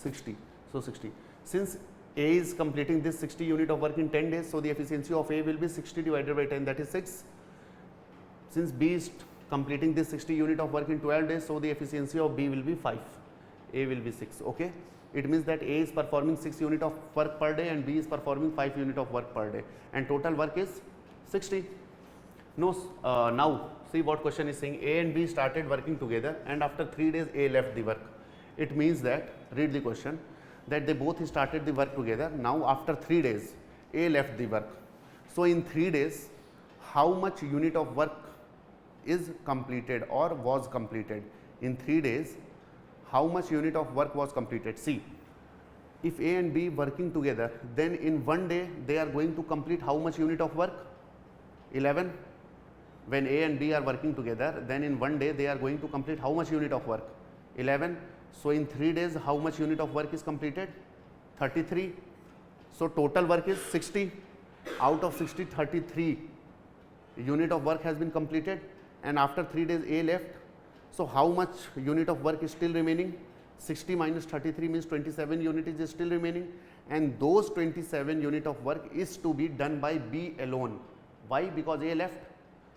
60. So 60. Since A is completing this 60 unit of work in 10 days, so the efficiency of A will be 60 divided by 10, that is 6. Since B is completing this 60 unit of work in 12 days, so the efficiency of B will be 5, A will be 6. Okay, it means that A is performing 6 unit of work per day and B is performing 5 unit of work per day, and total work is 60. No, now see what question is saying. A and B started working together and after 3 days A left the work. It means that, read the question, that they both started the work together. Now after 3 days A left the work. So in 3 days how much unit of work is completed or was completed? In 3 days how much unit of work was completed? See, if A and B working together, then in 1 day they are going to complete how much unit of work? 11. When A and B are working together, then in 1 day they are going to complete how much unit of work? 11. So in 3 days how much unit of work is completed? 33. So total work is 60. Out of 60, 33 unit of work has been completed, and after 3 days A left. So how much unit of work is still remaining? 60 minus 33 means 27 unit is still remaining, and those 27 unit of work is to be done by B alone. Why? Because A left.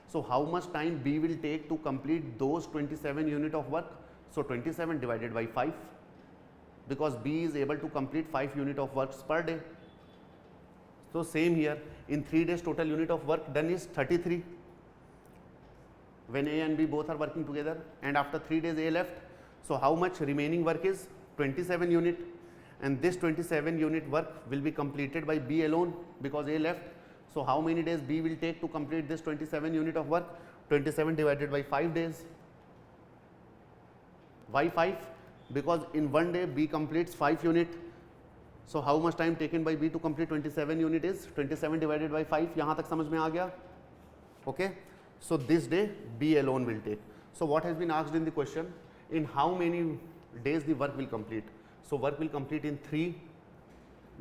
So how much time B will take to complete those 27 unit of work? So 27 divided by 5, because B is able to complete 5 unit of works per day. So same here, in 3 days total unit of work done is 33 when A and B both are working together, and after 3 days A left. So how much remaining work is? 27 unit, and this 27 unit work will be completed by B alone because A left. So how many days B will take to complete this 27 unit of work? 27 divided by 5 days. Why 5? Because in 1 day B completes 5 unit. So how much time taken by B to complete 27 unit is 27 divided by 5. यहाँ तक समझ में आ गया? Okay. So this day B alone will take. So what has been asked in the question? In how many days the work will complete? So work will complete in 3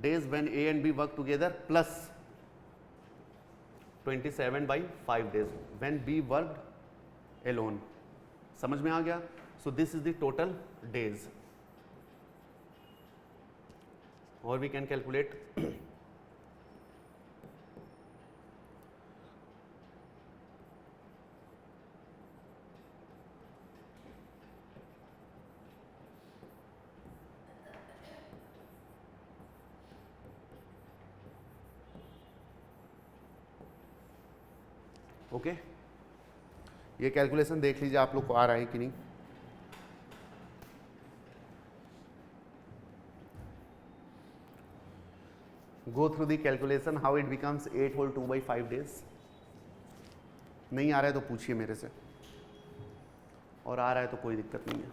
days when A and B work together, plus 27 by 5 days when B worked alone. समझ में आ गया? So this is the total days, or we can calculate okay. ये calculation देख लीजिए आप लोग को आ रहा है कि नहीं. Go through the calculation how it becomes 8 whole 2 by 5 days. नहीं आ रहा है तो पूछिए मेरे से, और आ रहा है तो कोई दिक्कत नहीं है.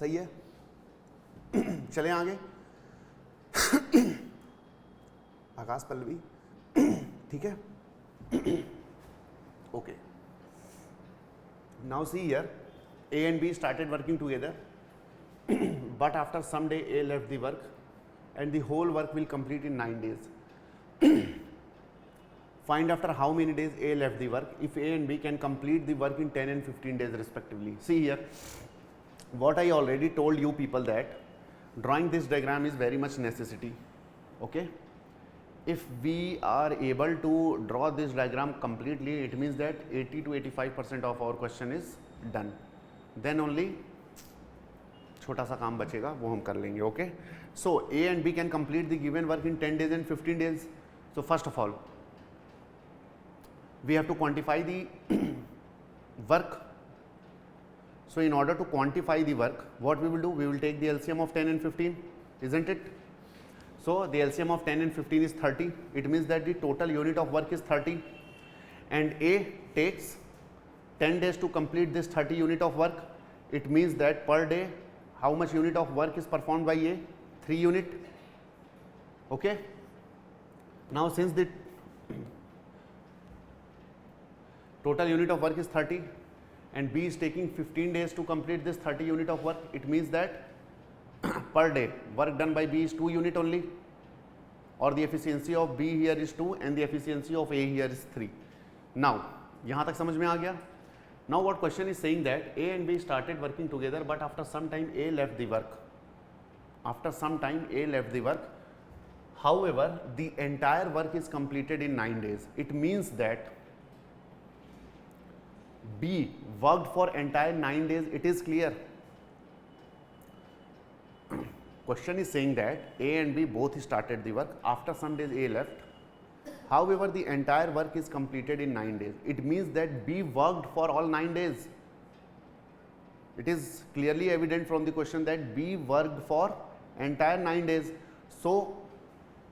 सही है? चले आगे। आकाश पल्लवी, ठीक है? Okay, now see here, A and B started working together, but after some day A left the work and the whole work will complete in 9 days. Find after how many days A left the work if A and B can complete the work in 10 and 15 days respectively. See here, what I already told you people, that drawing this diagram is very much necessity. Okay, if we are able to draw this diagram completely, it means that 80 to 85% of our question is done. Then only छोटा सा काम बचेगा, वो हम कर लेंगे. Okay, so A and B can complete the given work in 10 days and 15 days. So first of all, we have to quantify the work. So in order to quantify the work, what we will do, we will take the LCM of 10 and 15, isn't it? So the LCM of 10 and 15 is 30. It means that the total unit of work is 30, and A takes 10 days to complete this 30 unit of work. It means that per day, how much unit of work is performed by A? 3 unit. Okay. Now since the total unit of work is 30 and B is taking 15 days to complete this 30 unit of work, it means that per day work done by B is 2 unit only, or the efficiency of B here is 2 and the efficiency of A here is 3. Now यहाँ तक समझ में आ गया? Now what question is saying that A and B started working together, but after some time A left the work. After some time A left the work. However, the entire work is completed in 9 days. It means that B worked for entire 9 days. It is clear. Question is saying that A and B both started the work. After some days A left. However, the entire work is completed in 9 days. It means that B worked for all 9 days. It is clearly evident from the question that B worked for entire 9 days. So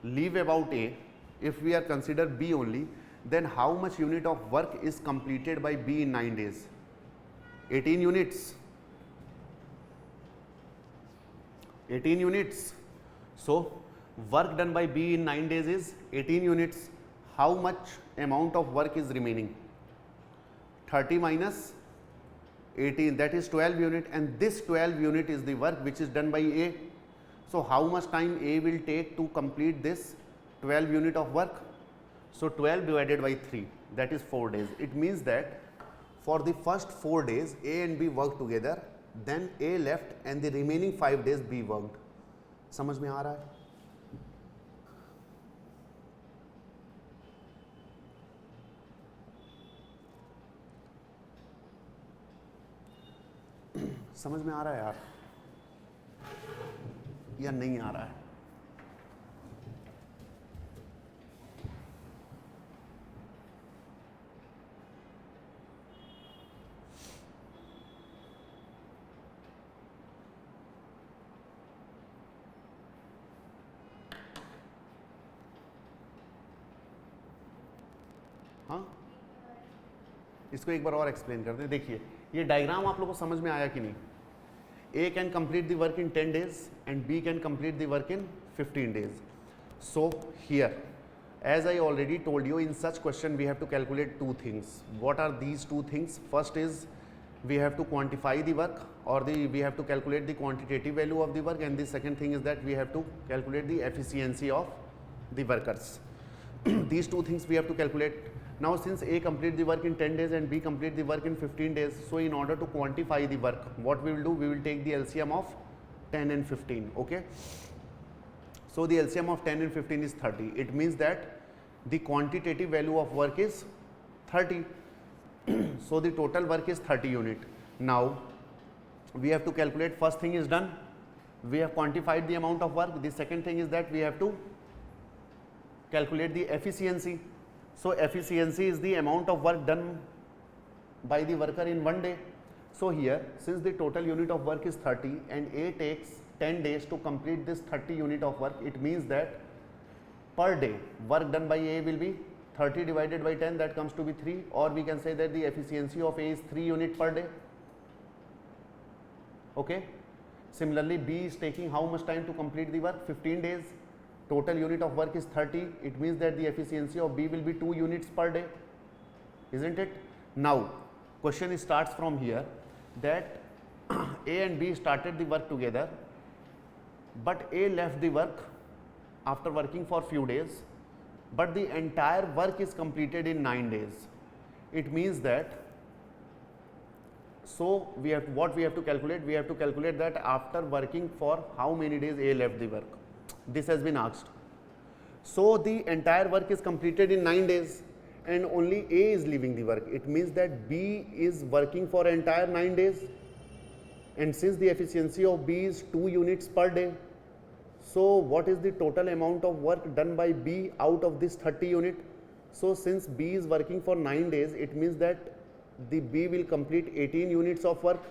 leave about A. If we are consider B only, then how much unit of work is completed by B in 9 days? 18 units. 18 units. So work done by B in 9 days is 18 units. How much amount of work is remaining? 30 minus 18, that is 12 unit, and this 12 unit is the work which is done by A. So how much time A will take to complete this 12 unit of work? So 12 divided by 3, that is 4 days. It means that for the first 4 days A and B worked together, then A left and the remaining 5 days B worked. समझ में आ रहा है? समझ में आ रहा है यार या नहीं आ रहा है? हाँ, इसको एक बार और एक्सप्लेन करते हैं. देखिए, ये डायग्राम आप लोगों को समझ में आया कि नहीं? A can complete the work in 10 days and B can complete the work in 15 days. So here, as I already told you, in such question we have to calculate two things. What are these two things? First is we have to quantify the work, or we have to calculate the quantitative value of the work, and the second thing is that we have to calculate the efficiency of the workers. These two things we have to calculate. Now since A complete the work in 10 days and B complete the work in 15 days, so in order to quantify the work, what we will do, we will take the LCM of 10 and 15. Okay, so the LCM of 10 and 15 is 30. It means that the quantitative value of work is 30. So the total work is 30 unit. Now we have to calculate. First thing is done, we have quantified the amount of work. The second thing is that we have to calculate the efficiency. So efficiency is the amount of work done by the worker in 1 day. So here, since the total unit of work is 30 and A takes 10 days to complete this 30 unit of work, it means that per day work done by A will be 30 divided by 10, that comes to be 3, or we can say that the efficiency of A is 3 unit per day. Okay, Similarly, B is taking how much time to complete the work? 15 days. Total unit of work is 30. It means that the efficiency of B will be 2 units per day, isn't it? Now, question starts from here that A and B started the work together, but A left the work after working for few days, but the entire work is completed in 9 days. It means that, so what we have to calculate? We have to calculate that after working for how many days A left the work. This has been asked. So the entire work is completed in 9 days and only A is leaving the work. It means that B is working for entire 9 days, and since the efficiency of B is 2 units per day, so what is the total amount of work done by B out of this 30 unit? So since B is working for 9 days, it means that the B will complete 18 units of work,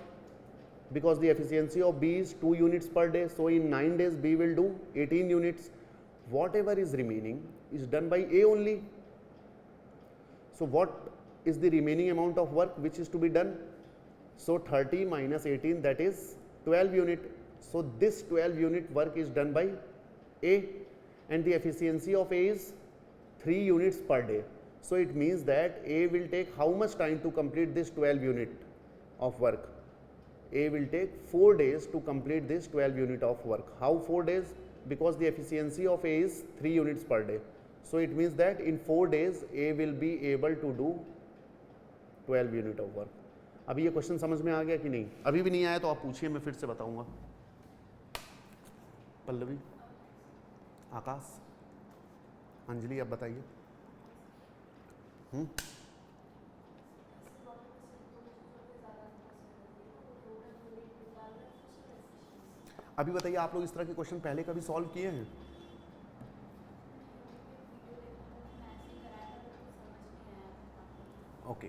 because the efficiency of B is 2 units per day. So in 9 days B will do 18 units. Whatever is remaining is done by A only. So what is the remaining amount of work which is to be done? So 30 minus 18, that is 12 unit. So this 12 unit work is done by A, and the efficiency of A is 3 units per day. So it means that A will take how much time to complete this 12 unit of work? A will take 4 days to complete this 12 unit of work. How 4 days? Because the efficiency of A is 3 units per day. So it means that in 4 days A will be able to do 12 unit of work. अभी ये question समझ में आ गया कि नहीं? अभी भी नहीं आया तो आप पूछिए, मैं फिर से बताऊंगा. पल्लवी, आकाश, अंजलि, अब बताइए. अभी बताइए, आप लोग इस तरह के क्वेश्चन पहले कभी सॉल्व किए हैं? ओके,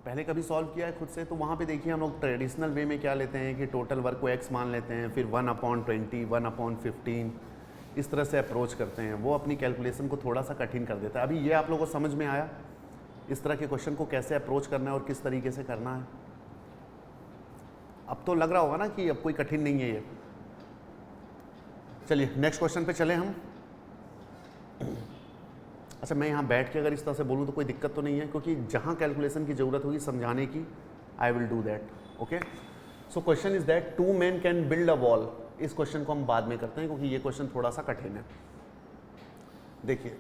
पहले कभी सॉल्व किया है खुद से? तो वहाँ पे देखिए हम लोग ट्रेडिशनल वे में क्या लेते हैं कि टोटल वर्क को x मान लेते हैं, फिर 1/20, 1/15 इस तरह से अप्रोच करते हैं. वो अपनी कैलकुलेशन को थोड़ा सा कठिन कर देता है. अभी ये आप लोगों को समझ में आया इस तरह के क्वेश्चन को कैसे अप्रोच करना है और किस तरीके से करना है? अब तो लग रहा होगा ना कि अब कोई कठिन नहीं है ये. चलिए नेक्स्ट क्वेश्चन पे चलें हम. अच्छा, मैं यहाँ बैठ के अगर इस तरह से बोलूँ तो कोई दिक्कत तो नहीं है, क्योंकि जहाँ कैलकुलेशन की ज़रूरत होगी समझाने की, I will do that. Okay, so question is that 2 men can build a wall. इस क्वेश्चन को हम बाद में करते हैं क्योंकि ये क्वेश्चन थोड़ा सा कठिन है. देखिए,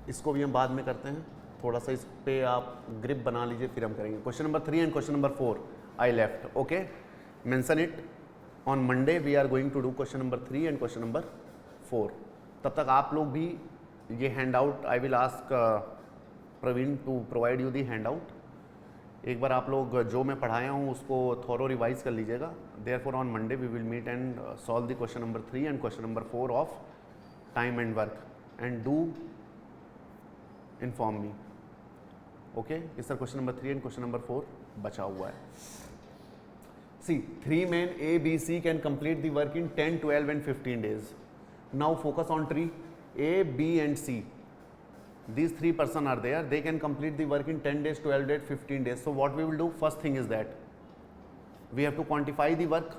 इसको भी हम बाद में करते हैं. थोड़ा सा इस पे आप ग्रिप बना लीजिए, फिर हम करेंगे. Question number 3 and question number 4 I left. Okay, mention it. On Monday we are going to do question number 3 and question number 4. तब तक आप लोग भी ये handout, I will ask Praveen to provide you the handout. एक बार आप लोग जो मैं पढ़ाया हूँ उसको थोरो रिवाइज कर लीजिएगा. Therefore on Monday we will meet and solve the question number 3 and question number 4 of time and work, and do inform me. Okay, इस तरह question number 3 and question number 4 बचा हुआ है. See, 3 men A, B, C can complete the work in 10, 12 and 15 days. Now focus on tree. A, B and C. These 3 persons are there. They can complete the work in 10 days, 12 days, 15 days. So what we will do? First thing is that we have to quantify the work.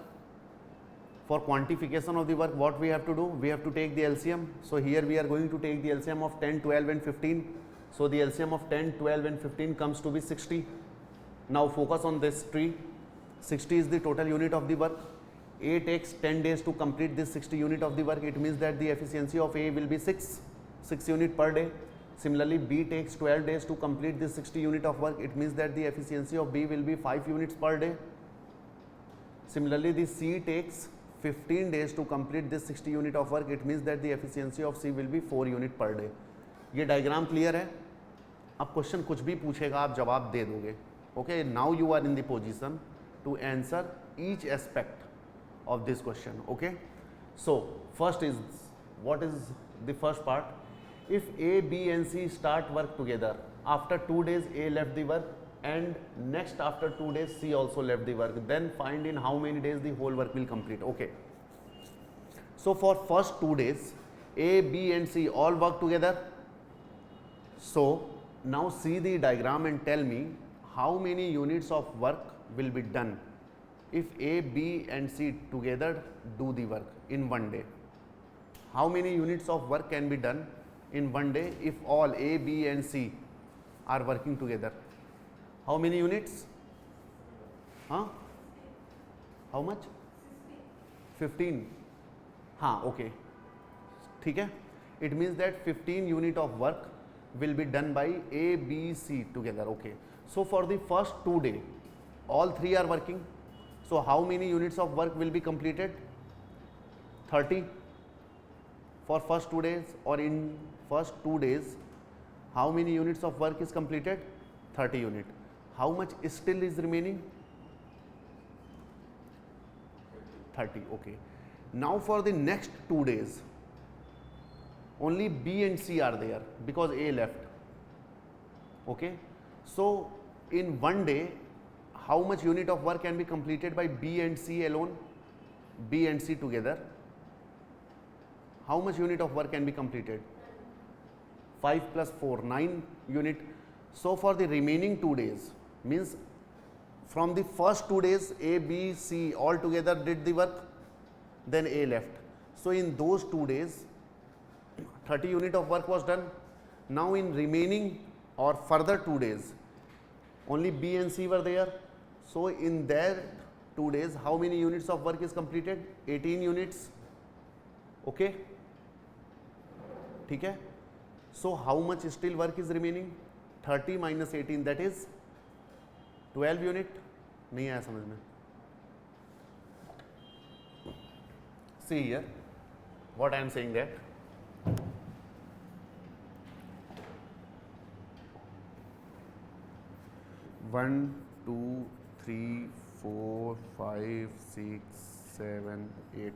For quantification of the work, what we have to do? We have to take the LCM. So here we are going to take the LCM of 10, 12 and 15. So the LCM of 10, 12 and 15 comes to be 60. Now focus on this tree. 60 is the total unit of the work. A takes 10 days to complete this 60 unit of the work. It means that the efficiency of A will be 6 unit per day. Similarly, B takes 12 days to complete this 60 unit of work. It means that the efficiency of B will be 5 units per day. Similarly, the C takes 15 days to complete this 60 unit of work. It means that the efficiency of C will be 4 unit per day. ये diagram clear है? अब question कुछ भी पूछेगा आप जवाब दे दोगे. Okay, now you are in the position to answer each aspect of this question. Okay, so first is, what is the first part? If A, B and C start work together, after 2 days A left the work and next after 2 days C also left the work, then find in how many days the whole work will complete. Okay, so for first 2 days A, B and C all work together. So now see the diagram and tell me how many units of work will be done if A, B and C together do the work in one day, how many units of work can be done in one day if all A, B and C are working together? How many units? Huh? How much? 15. हाँ, okay. ठीक है? It means that 15 unit of work will be done by A, B, C together. Okay. So for the first 2 days, all three are working. So how many units of work will be completed? 30 for first 2 days, or in first 2 days, how many units of work is completed? 30 unit. How much still is remaining? 30. Okay. Now for the next 2 days, only B and C are there because A left. Okay. So in one day, how much unit of work can be completed by B and C alone? B and C together. How much unit of work can be completed? 5 plus 4, 9 unit. So for the remaining 2 days, means from the first 2 days, A, B, C all together did the work, then A left. So in those 2 days, 30 unit of work was done. Now in remaining or further 2 days, only B and C were there. So in their 2 days, how many units of work is completed? 18 units. Okay. ठीक है. So how much still work is remaining? 30 minus 18, that is 12 unit. नहीं आया समझ में. See here, what I am saying that 1, 2, 3, 4, 5, 6, 7, 8.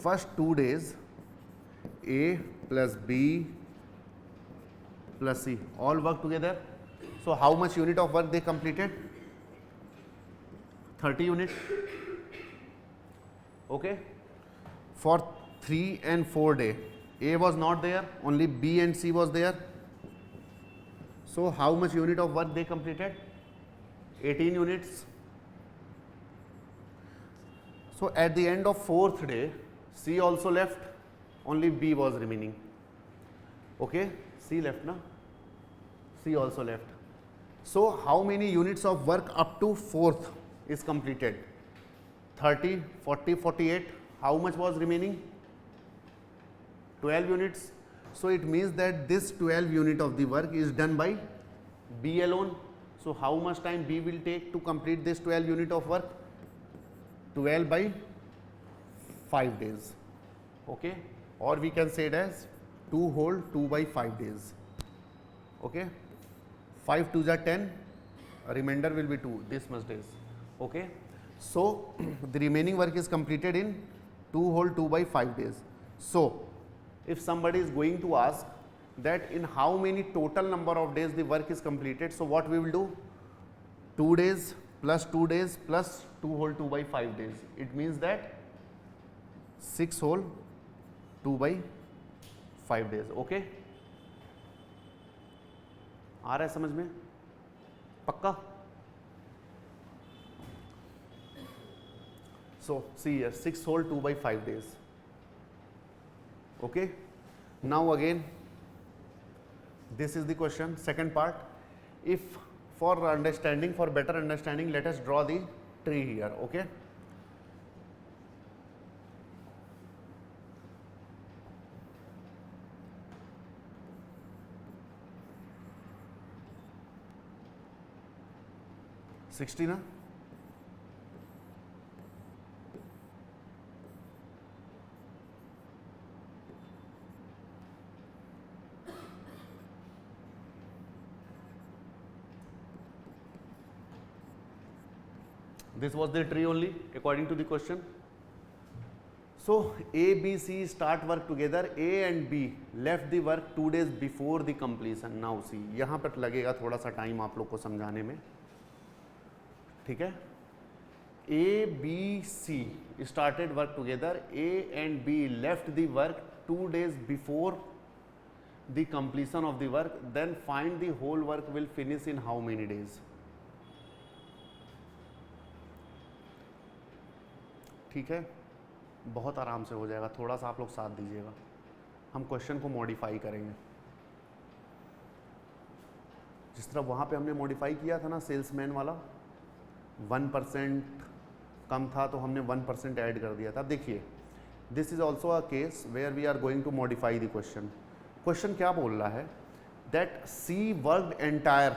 First 2 days, A plus B plus C all work together. So how much unit of work they completed? 30 unit. Okay. For 3 and 4 day, A was not there, only B and C was there. So how much unit of work they completed? 18 units. So at the end of 4th day, C also left, only B was remaining. Okay, C left, na? C also left. So how many units of work up to 4th is completed? 30, 40, 48. How much was remaining? 12 units. So it means that this 12 unit of the work is done by B alone. So how much time B will take to complete this 12 unit of work? 12 by 5 days. Okay. Or we can say it as 2 whole 2 by 5 days. Okay. 5 2s are 10. Remainder will be 2 this much days. Okay. So the remaining work is completed in 2 whole 2 by 5 days. So if somebody is going to ask that in how many total number of days the work is completed, so what we will do? 2 days plus 2 days plus 2 whole 2 by 5 days. It means that 6 whole 2 by 5 days. Okay. आ रहा है समझ में? पक्का? So see here, 6 whole 2 by 5 days. Okay. Now again, this is the question, second part. If for understanding, for better understanding, let us draw the tree here. Okay. $60 ना? This was the tree only according to the question. So A, B, C start work together. A and B left the work 2 days before the completion. Now see, यहाँ पर लगेगा थोड़ा सा time आप लोग को समझाने में. ठीक है. A, B, C started work together. A and B left the work 2 days before the completion of the work. Then find the whole work will finish in how many days? ठीक है, बहुत आराम से हो जाएगा, थोड़ा सा आप लोग साथ दीजिएगा। हम क्वेश्चन को मॉडिफाई करेंगे जिस तरह वहाँ पे हमने मॉडिफाई किया था ना, सेल्समैन वाला 1% कम था तो हमने 1% ऐड कर दिया था। अब देखिए, this is also a case where we are going to modify the question. Question क्या बोल रहा है, that C worked entire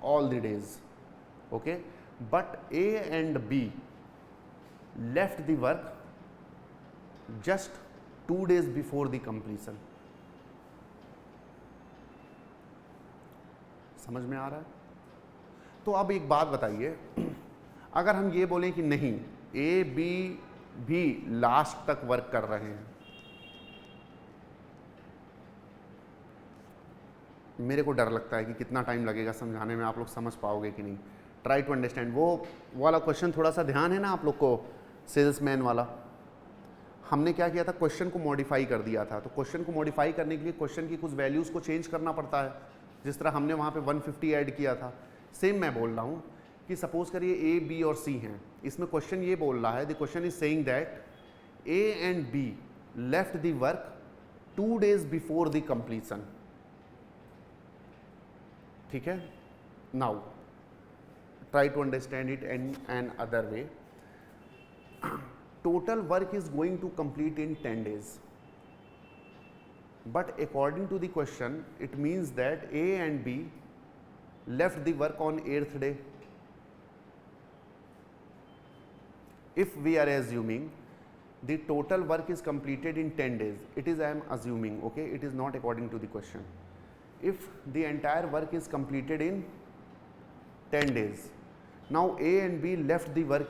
all the days, okay, but A and B left the work just 2 days before the completion. समझ में आ रहा है? तो अब एक बात बताइए, अगर हम ये बोलें कि नहीं, A B भी लास्ट तक वर्क कर रहे हैं, मेरे को डर लगता है कि कितना टाइम लगेगा समझाने में, आप लोग समझ पाओगे कि नहीं। Try to understand. वो वाला क्वेश्चन थोड़ा सा ध्यान है ना आप लोग को, सेल्समैन वाला, हमने क्या किया था, क्वेश्चन को मॉडिफाई कर दिया था। तो क्वेश्चन को मॉडिफाई करने के लिए क्वेश्चन की कुछ वैल्यूज़ को चेंज करना पड़ता है, जिस तरह हमने वहाँ पे 150 ऐड किया था। सेम मैं बोल रहा हूँ कि सपोज करिए ए बी और सी हैं, इसमें क्वेश्चन ये बोल रहा है, the question is saying that A and B left the work 2 days before the completion. ठीक है, now try to understand it in another way. Total work is going to complete in 10 days, but according to the question it means that A and B left the work on 8th day. If we are assuming the total work is completed in 10 days, it is I am assuming, okay, it is not according to the question. If the entire work is completed in 10 days, now A and B left the work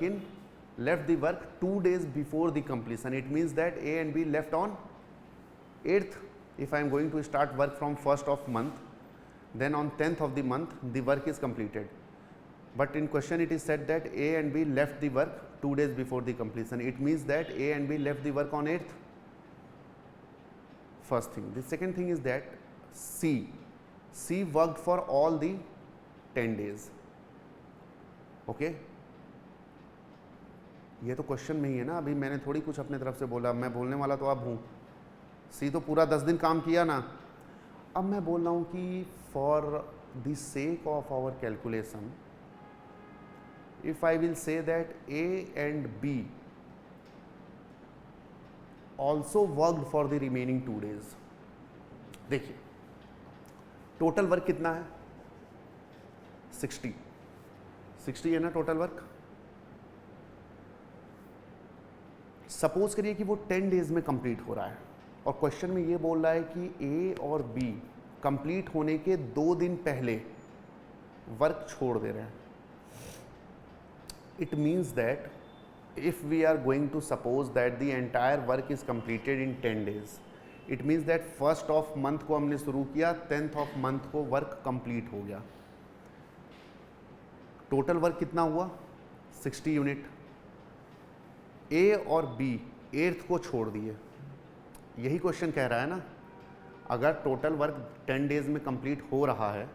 2 days before the completion. It means that A and B left on 8th. If I am going to start work from 1st of month, then on 10th of the month the work is completed. But in question it is said that A and B left the work 2 days before the completion. It means that A and B left the work on 8th. First thing. The second thing is that C worked for all the 10 days. Okay? ये तो question में ही है ना, अभी मैंने थोड़ी कुछ अपने तरफ से बोला, मैं बोलने वाला तो अब हूँ। सी तो पूरा 10 दिन काम किया ना। अब मैं बोल रहा हूँ कि for the sake of our calculation, if I will say that A and B also worked for the remaining 2 days। देखिए टोटल वर्क कितना है, 60 है ना टोटल वर्क। सपोज करिए कि वो 10 days में कंप्लीट हो रहा है और क्वेश्चन में ये बोल रहा है कि ए और बी कंप्लीट होने के 2 दिन पहले वर्क छोड़ दे रहे हैं। It means that if we are going to suppose that the entire work is completed in 10 days, it means that 1st of month को हमने शुरू किया, 10th of month को वर्क कंप्लीट हो गया। टोटल वर्क कितना हुआ, 60 यूनिट। ए और बी 8th को छोड़ दिए, यही क्वेश्चन कह रहा है ना। अगर टोटल वर्क 10 days में कंप्लीट हो रहा है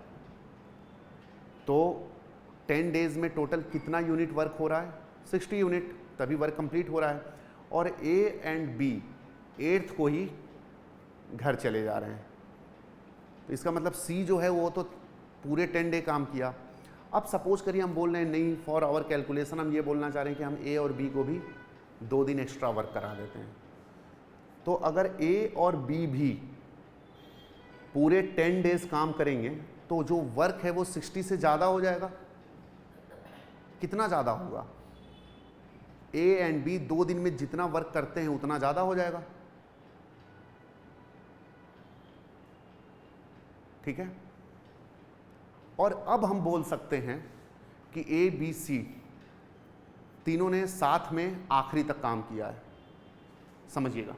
तो 10 days में टोटल कितना यूनिट वर्क हो रहा है, 60 यूनिट, तभी वर्क कंप्लीट हो रहा है। और ए एंड बी 8th को ही घर चले जा रहे हैं, तो इसका मतलब सी जो है वो तो पूरे 10 day काम किया। अब सपोज करिए हम बोल रहे हैं नहीं, फॉर आवर कैलकुलेशन हम ये बोलना चाह रहे हैं कि हम ए और बी को भी 2 दिन एक्स्ट्रा वर्क करा देते हैं। तो अगर ए और बी भी पूरे 10 days काम करेंगे तो जो वर्क है वो 60 से ज़्यादा हो जाएगा। कितना ज़्यादा होगा, ए एंड बी 2 दिन में जितना वर्क करते हैं उतना ज़्यादा हो जाएगा। ठीक है, और अब हम बोल सकते हैं कि ए बी सी तीनों ने साथ में आखिरी तक काम किया है। समझिएगा,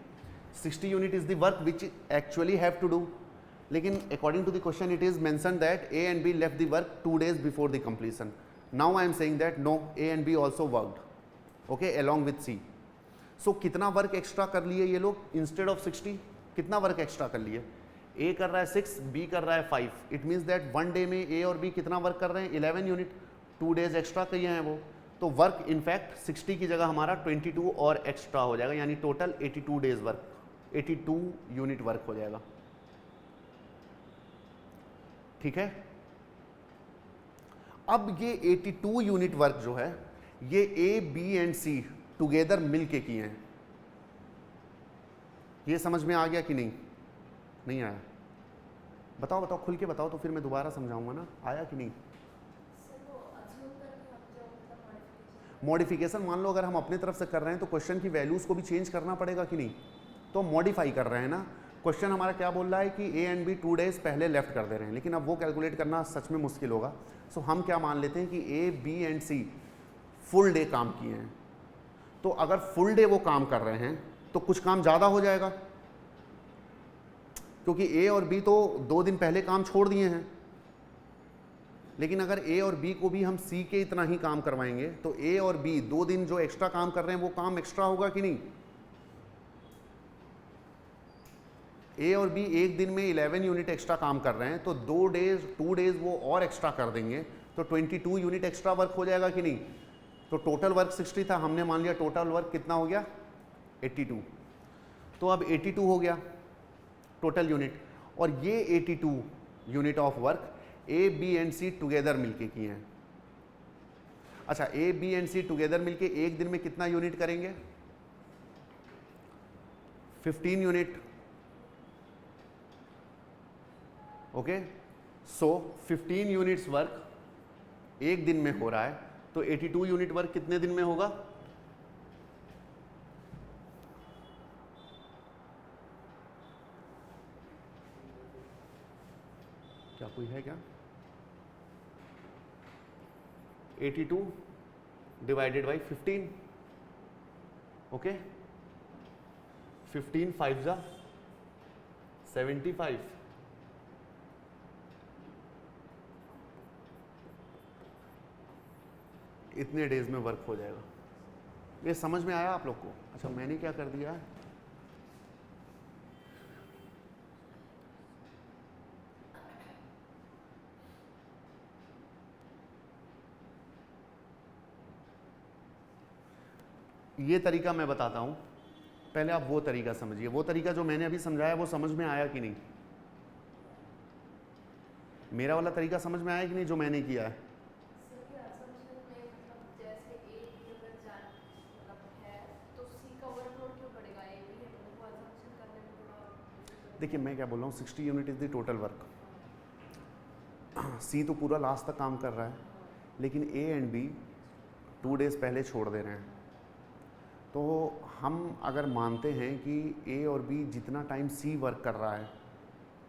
60 unit is the work which actually have to do, लेकिन according to the question it is mention that A and B left the work 2 days before the completion. Now I am saying that no, A and B also worked, okay, along with C. So कितना work extra कर लिए ये लोग, instead of 60 कितना work extra कर लिए, ए कर रहा है 6, बी कर रहा है 5। इट मीन्स दैट 1 day में ए और बी कितना वर्क कर रहे हैं, 11 यूनिट, 2 days एक्स्ट्रा किए हैं वो। तो वर्क इनफैक्ट 60 की जगह हमारा 22 और एक्स्ट्रा हो जाएगा, यानी total 82 days work, 82 unit work हो जाएगा। ठीक है, अब ये 82 यूनिट वर्क जो है ये A B and C together मिल के किए हैं। ये समझ में आ गया कि नहीं? नहीं आया? बताओ बताओ, खुल के बताओ, तो फिर मैं दोबारा समझाऊंगा ना। आया कि नहीं? मॉडिफिकेशन मान लो अगर हम अपने तरफ से कर रहे हैं तो क्वेश्चन की वैल्यूज को भी चेंज करना पड़ेगा कि नहीं? तो मॉडिफाई कर रहे हैं ना। क्वेश्चन हमारा क्या बोल रहा है कि ए एंड बी 2 डेज पहले लेफ्ट कर दे रहे हैं, लेकिन अब वो कैलकुलेट करना सच में मुश्किल होगा। सो हम क्या मान लेते हैं कि A B and C full day काम किए हैं। तो अगर फुल डे वो काम कर रहे हैं तो कुछ काम ज़्यादा हो जाएगा, क्योंकि ए और बी तो 2 दिन पहले काम छोड़ दिए हैं। लेकिन अगर ए और बी को भी हम सी के इतना ही काम करवाएंगे तो ए और बी 2 दिन जो एक्स्ट्रा काम कर रहे हैं वो काम एक्स्ट्रा होगा कि नहीं? ए और बी एक दिन में 11 यूनिट एक्स्ट्रा काम कर रहे हैं, तो 2 डेज वो और एक्स्ट्रा कर देंगे, तो 22 यूनिट एक्स्ट्रा वर्क हो जाएगा कि नहीं? तो टोटल वर्क 60 था, हमने मान लिया टोटल वर्क कितना हो गया? 82। तो अब 82 हो गया टोटल यूनिट, और ये 82 unit of work A B and C together मिलके किए हैं। अच्छा, A B and C together मिलके एक दिन में कितना यूनिट करेंगे? 15 unit. Okay, so 15 units work एक दिन में हो रहा है, तो 82 यूनिट वर्क कितने दिन में होगा? क्या कोई है क्या? 82 डिवाइडेड बाई 15। ओके, 15 5 जा 75। इतने डेज में वर्क हो जाएगा। ये समझ में आया आप लोग को? अच्छा, मैंने क्या कर दिया है, ये तरीका मैं बताता हूं, पहले आप वो तरीका समझिए। वो तरीका जो मैंने अभी समझाया वो समझ में आया कि नहीं? मेरा वाला तरीका समझ में आया कि नहीं जो मैंने किया है? देखिए मैं क्या बोल रहा हूँ, 60 unit is the total work. C तो पूरा लास्ट तक काम कर रहा है, लेकिन ए एंड बी 2 डेज पहले छोड़ दे रहे हैं। तो हम अगर मानते हैं कि ए और बी जितना टाइम सी वर्क कर रहा है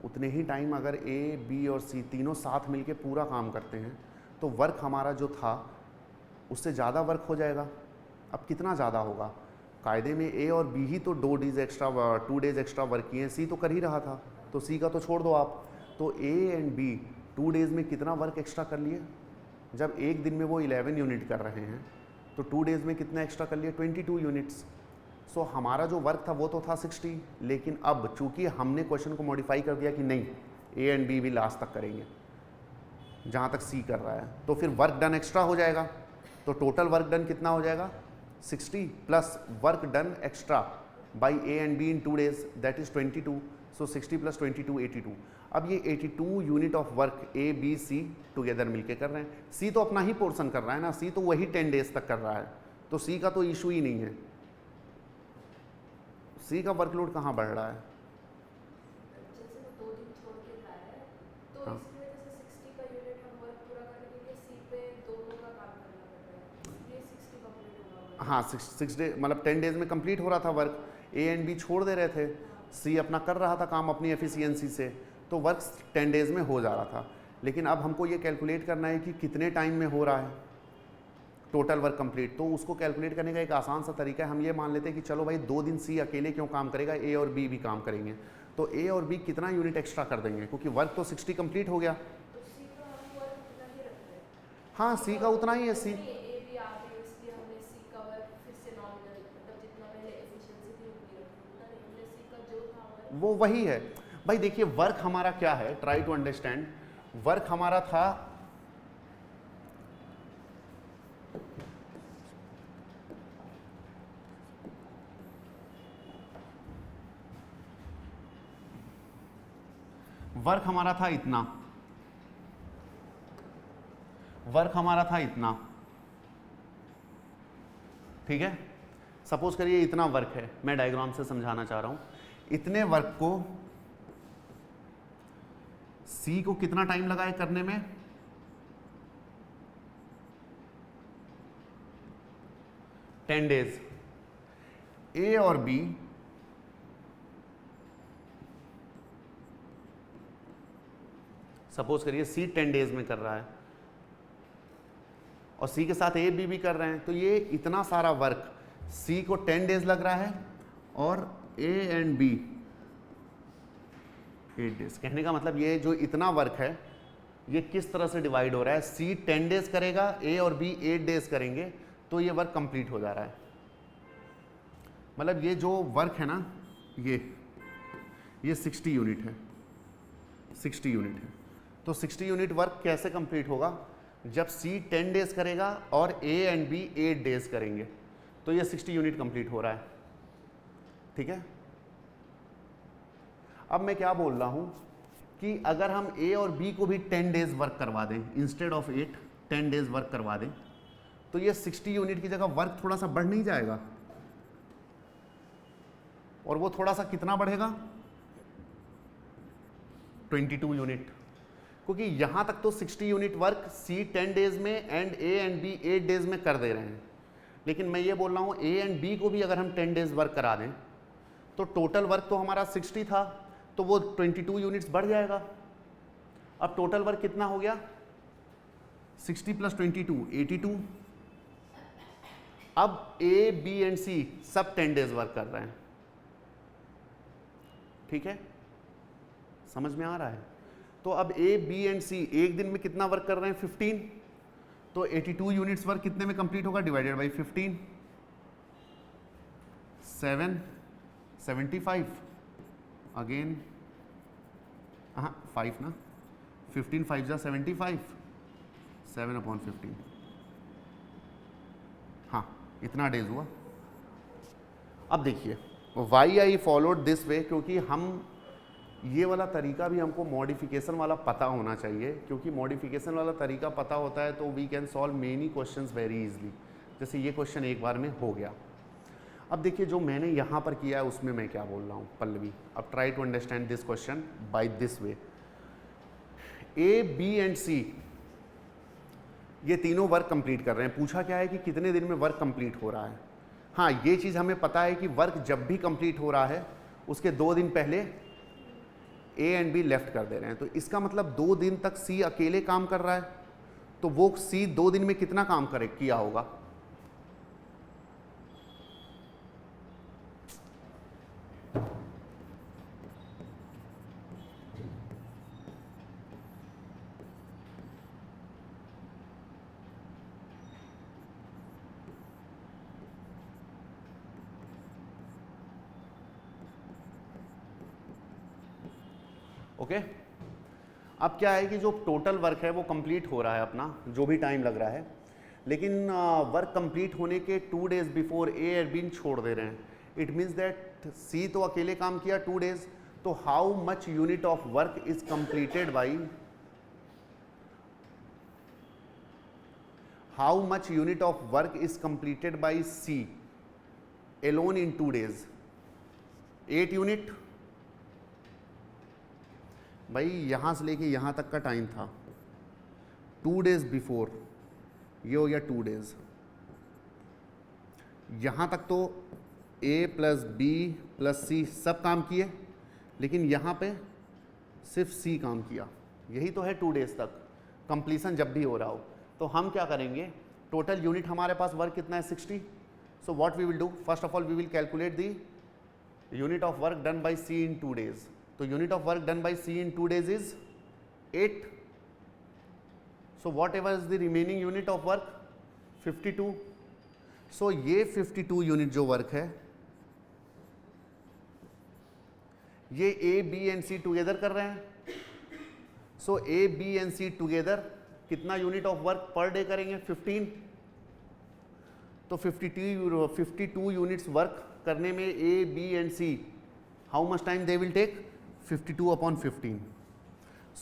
उतने ही टाइम अगर ए बी और सी तीनों साथ मिलके पूरा काम करते हैं तो वर्क हमारा जो था उससे ज़्यादा वर्क हो जाएगा। अब कितना ज़्यादा होगा? कायदे में ए और बी ही तो 2 डेज एक्स्ट्रा वर्क किए हैं, सी तो कर ही रहा था, तो सी का तो छोड़ दो आप। तो ए एंड बी 2 डेज में कितना वर्क एक्स्ट्रा कर लिए? जब एक दिन में वो 11 यूनिट कर रहे हैं तो 2 डेज में कितना एक्स्ट्रा कर लिए? 22 यूनिट्स। सो हमारा जो वर्क था वो तो था 60, लेकिन अब चूंकि हमने क्वेश्चन को मॉडिफाई कर दिया कि नहीं ए एंड बी भी लास्ट तक करेंगे जहाँ तक सी कर रहा है, तो फिर वर्क डन एक्स्ट्रा हो जाएगा। तो टोटल वर्क डन कितना हो जाएगा? 60 plus work done extra by A and B in 2 days, that is 22। So 60 plus 22 82। अब ये 82 unit of work A B C together मिलके कर रहे हैं। सी तो अपना ही पोर्शन कर रहा है ना, सी तो वही 10 डेज तक कर रहा है, तो सी का तो इशू ही नहीं है। सी का वर्कलोड कहाँ बढ़ रहा है? हाँ, हाँ 6 डे मतलब 10 डेज में कंप्लीट हो रहा था वर्क। ए एंड बी छोड़ दे रहे थे, सी अपना कर रहा था काम अपनी एफिशिएंसी से, तो वर्क 10 डेज में हो जा रहा था। लेकिन अब हमको ये कैलकुलेट करना है कि कितने टाइम में हो रहा है टोटल वर्क कंप्लीट। तो उसको कैलकुलेट करने का एक आसान सा तरीका है, हम ये मान लेते हैं कि चलो भाई 2 दिन सी अकेले क्यों काम करेगा, ए और बी भी काम करेंगे। तो ए और बी कितना यूनिट एक्स्ट्रा कर देंगे, क्योंकि वर्क तो 60 कंप्लीट हो गया। हाँ, सी का उतना ही है। सी वो वही है भाई। देखिए वर्क हमारा क्या है, ट्राई टू अंडरस्टैंड। वर्क हमारा था वर्क हमारा था इतना, वर्क हमारा था इतना, ठीक है। सपोज करिए इतना वर्क है, मैं डायग्राम से समझाना चाह रहा हूं। इतने वर्क को सी को कितना टाइम लगा है करने में? 10 डेज। ए और बी सपोज करिए सी 10 डेज में कर रहा है और सी के साथ ए बी भी कर रहे हैं, तो ये इतना सारा वर्क सी को 10 डेज लग रहा है और ए एंड बी 8 डेज। कहने का मतलब ये जो इतना वर्क है ये किस तरह से डिवाइड हो रहा है, सी 10 डेज करेगा, ए और बी 8 डेज करेंगे, तो ये वर्क कंप्लीट हो जा रहा है। मतलब ये जो वर्क है ना, ये 60 यूनिट है, 60 यूनिट है। तो 60 यूनिट वर्क कैसे कंप्लीट होगा? जब सी 10 डेज करेगा और ए एंड बी 8 डेज करेंगे, तो ये 60 यूनिट कंप्लीट हो रहा है, ठीक है। अब मैं क्या बोल रहा हूं कि अगर हम ए और बी को भी 10 डेज वर्क करवा दें, इंस्टेड ऑफ 8 10 डेज वर्क करवा दें, तो ये 60 यूनिट की जगह वर्क थोड़ा सा बढ़ नहीं जाएगा? और वो थोड़ा सा कितना बढ़ेगा? 22 यूनिट। क्योंकि यहां तक तो 60 यूनिट वर्क सी 10 डेज में and A and B 8 days में कर दे रहे हैं, लेकिन मैं ये बोल रहा हूं ए एंड बी को भी अगर हम 10 डेज वर्क करा दें तो टोटल वर्क तो हमारा 60 था, तो वो 22 यूनिट्स बढ़ जाएगा। अब टोटल वर्क कितना हो गया? 60 प्लस 22 82। अब ए बी एंड सी सब 10 डेज वर्क कर रहे हैं, ठीक है, समझ में आ रहा है? तो अब ए बी एंड सी एक दिन में कितना वर्क कर रहे हैं? 15। तो 82 यूनिट्स वर्क कितने में कंप्लीट होगा? डिवाइडेड बाई 15, 7 75 अगेन, हाँ 5 ना, 15 5 जा 75, 7/15, हाँ इतना डेज हुआ। अब देखिए why I followed this way, क्योंकि हम ये वाला तरीका भी हमको मॉडिफिकेशन वाला पता होना चाहिए, क्योंकि मॉडिफिकेशन वाला तरीका पता होता है तो we can solve many questions very easily. जैसे ये क्वेश्चन एक बार में हो गया। अब देखिए जो मैंने यहाँ पर किया है उसमें मैं क्या बोल रहा हूँ पल्लवी। अब try to understand this question by this way. A B and C ये तीनों वर्क कंप्लीट कर रहे हैं। पूछा क्या है कि कितने दिन में वर्क कंप्लीट हो रहा है। हाँ ये चीज़ हमें पता है कि वर्क जब भी कंप्लीट हो रहा है उसके 2 दिन पहले ए एंड बी लेफ्ट कर दे रहे हैं। तो इसका मतलब 2 दिन तक सी अकेले काम कर रहा है, तो वो सी 2 दिन में कितना काम किया होगा? ओके अब क्या है कि जो टोटल वर्क है वो कंप्लीट हो रहा है अपना, जो भी टाइम लग रहा है, लेकिन वर्क कंप्लीट होने के 2 days before A and B छोड़ दे रहे हैं। इट मीन्स दैट सी तो अकेले काम किया 2 डेज, तो how much unit of work is completed by, how much unit of work is completed by C alone in 2 days? 8 unit. भाई यहाँ से लेके यहाँ तक का टाइम था 2 डेज बिफोर, ये हो गया 2 डेज। यहाँ तक तो ए प्लस बी प्लस सी सब काम किए, लेकिन यहाँ पे सिर्फ सी काम किया। यही तो है 2 डेज तक कंप्लीशन जब भी हो रहा हो। तो हम क्या करेंगे, टोटल यूनिट हमारे पास वर्क कितना है? 60। So what we will do, first of all we will calculate the unit of work done by C in 2 days. तो unit of work done by C in 2 days is 8. So whatever is the remaining unit of work? 52. So ये 52 unit जो work है ये A B and C together कर रहे हैं। So A B and C together कितना unit of work per day करेंगे? 15. तो 52 यूनिट्स वर्क करने में A B and C how much time they will take? 52/15।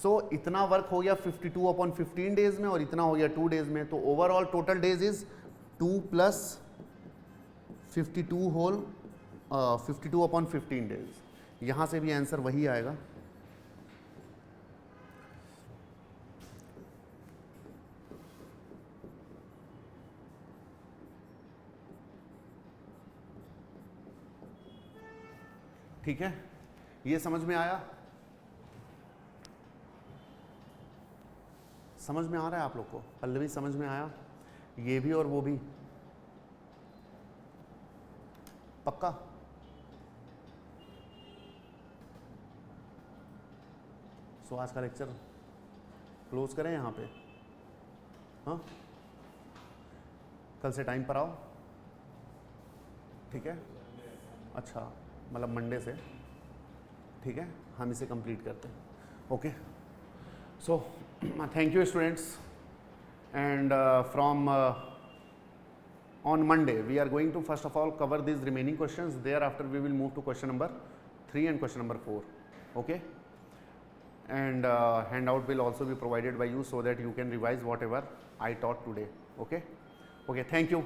So इतना वर्क हो गया 52/15 डेज में और इतना हो गया 2 डेज में, तो overall total days is 2 + 52/15 days. यहां से भी आंसर वही आएगा। ठीक है, ये समझ में आया? समझ में आ रहा है आप लोग को? पल्लवी समझ में आया? ये भी और वो भी पक्का? सो आज का लेक्चर क्लोज करें यहाँ पे? हाँ, कल से टाइम पर आओ, ठीक है? अच्छा, मतलब मंडे से, ठीक है, हम इसे कंप्लीट करते हैं। Okay, so thank you students, and from on Monday we are going to first of all cover these remaining questions, thereafter we will move to question number 3 and question number 4, okay? And handout will also be provided by you so that you can revise whatever I taught today, okay? Okay, thank you.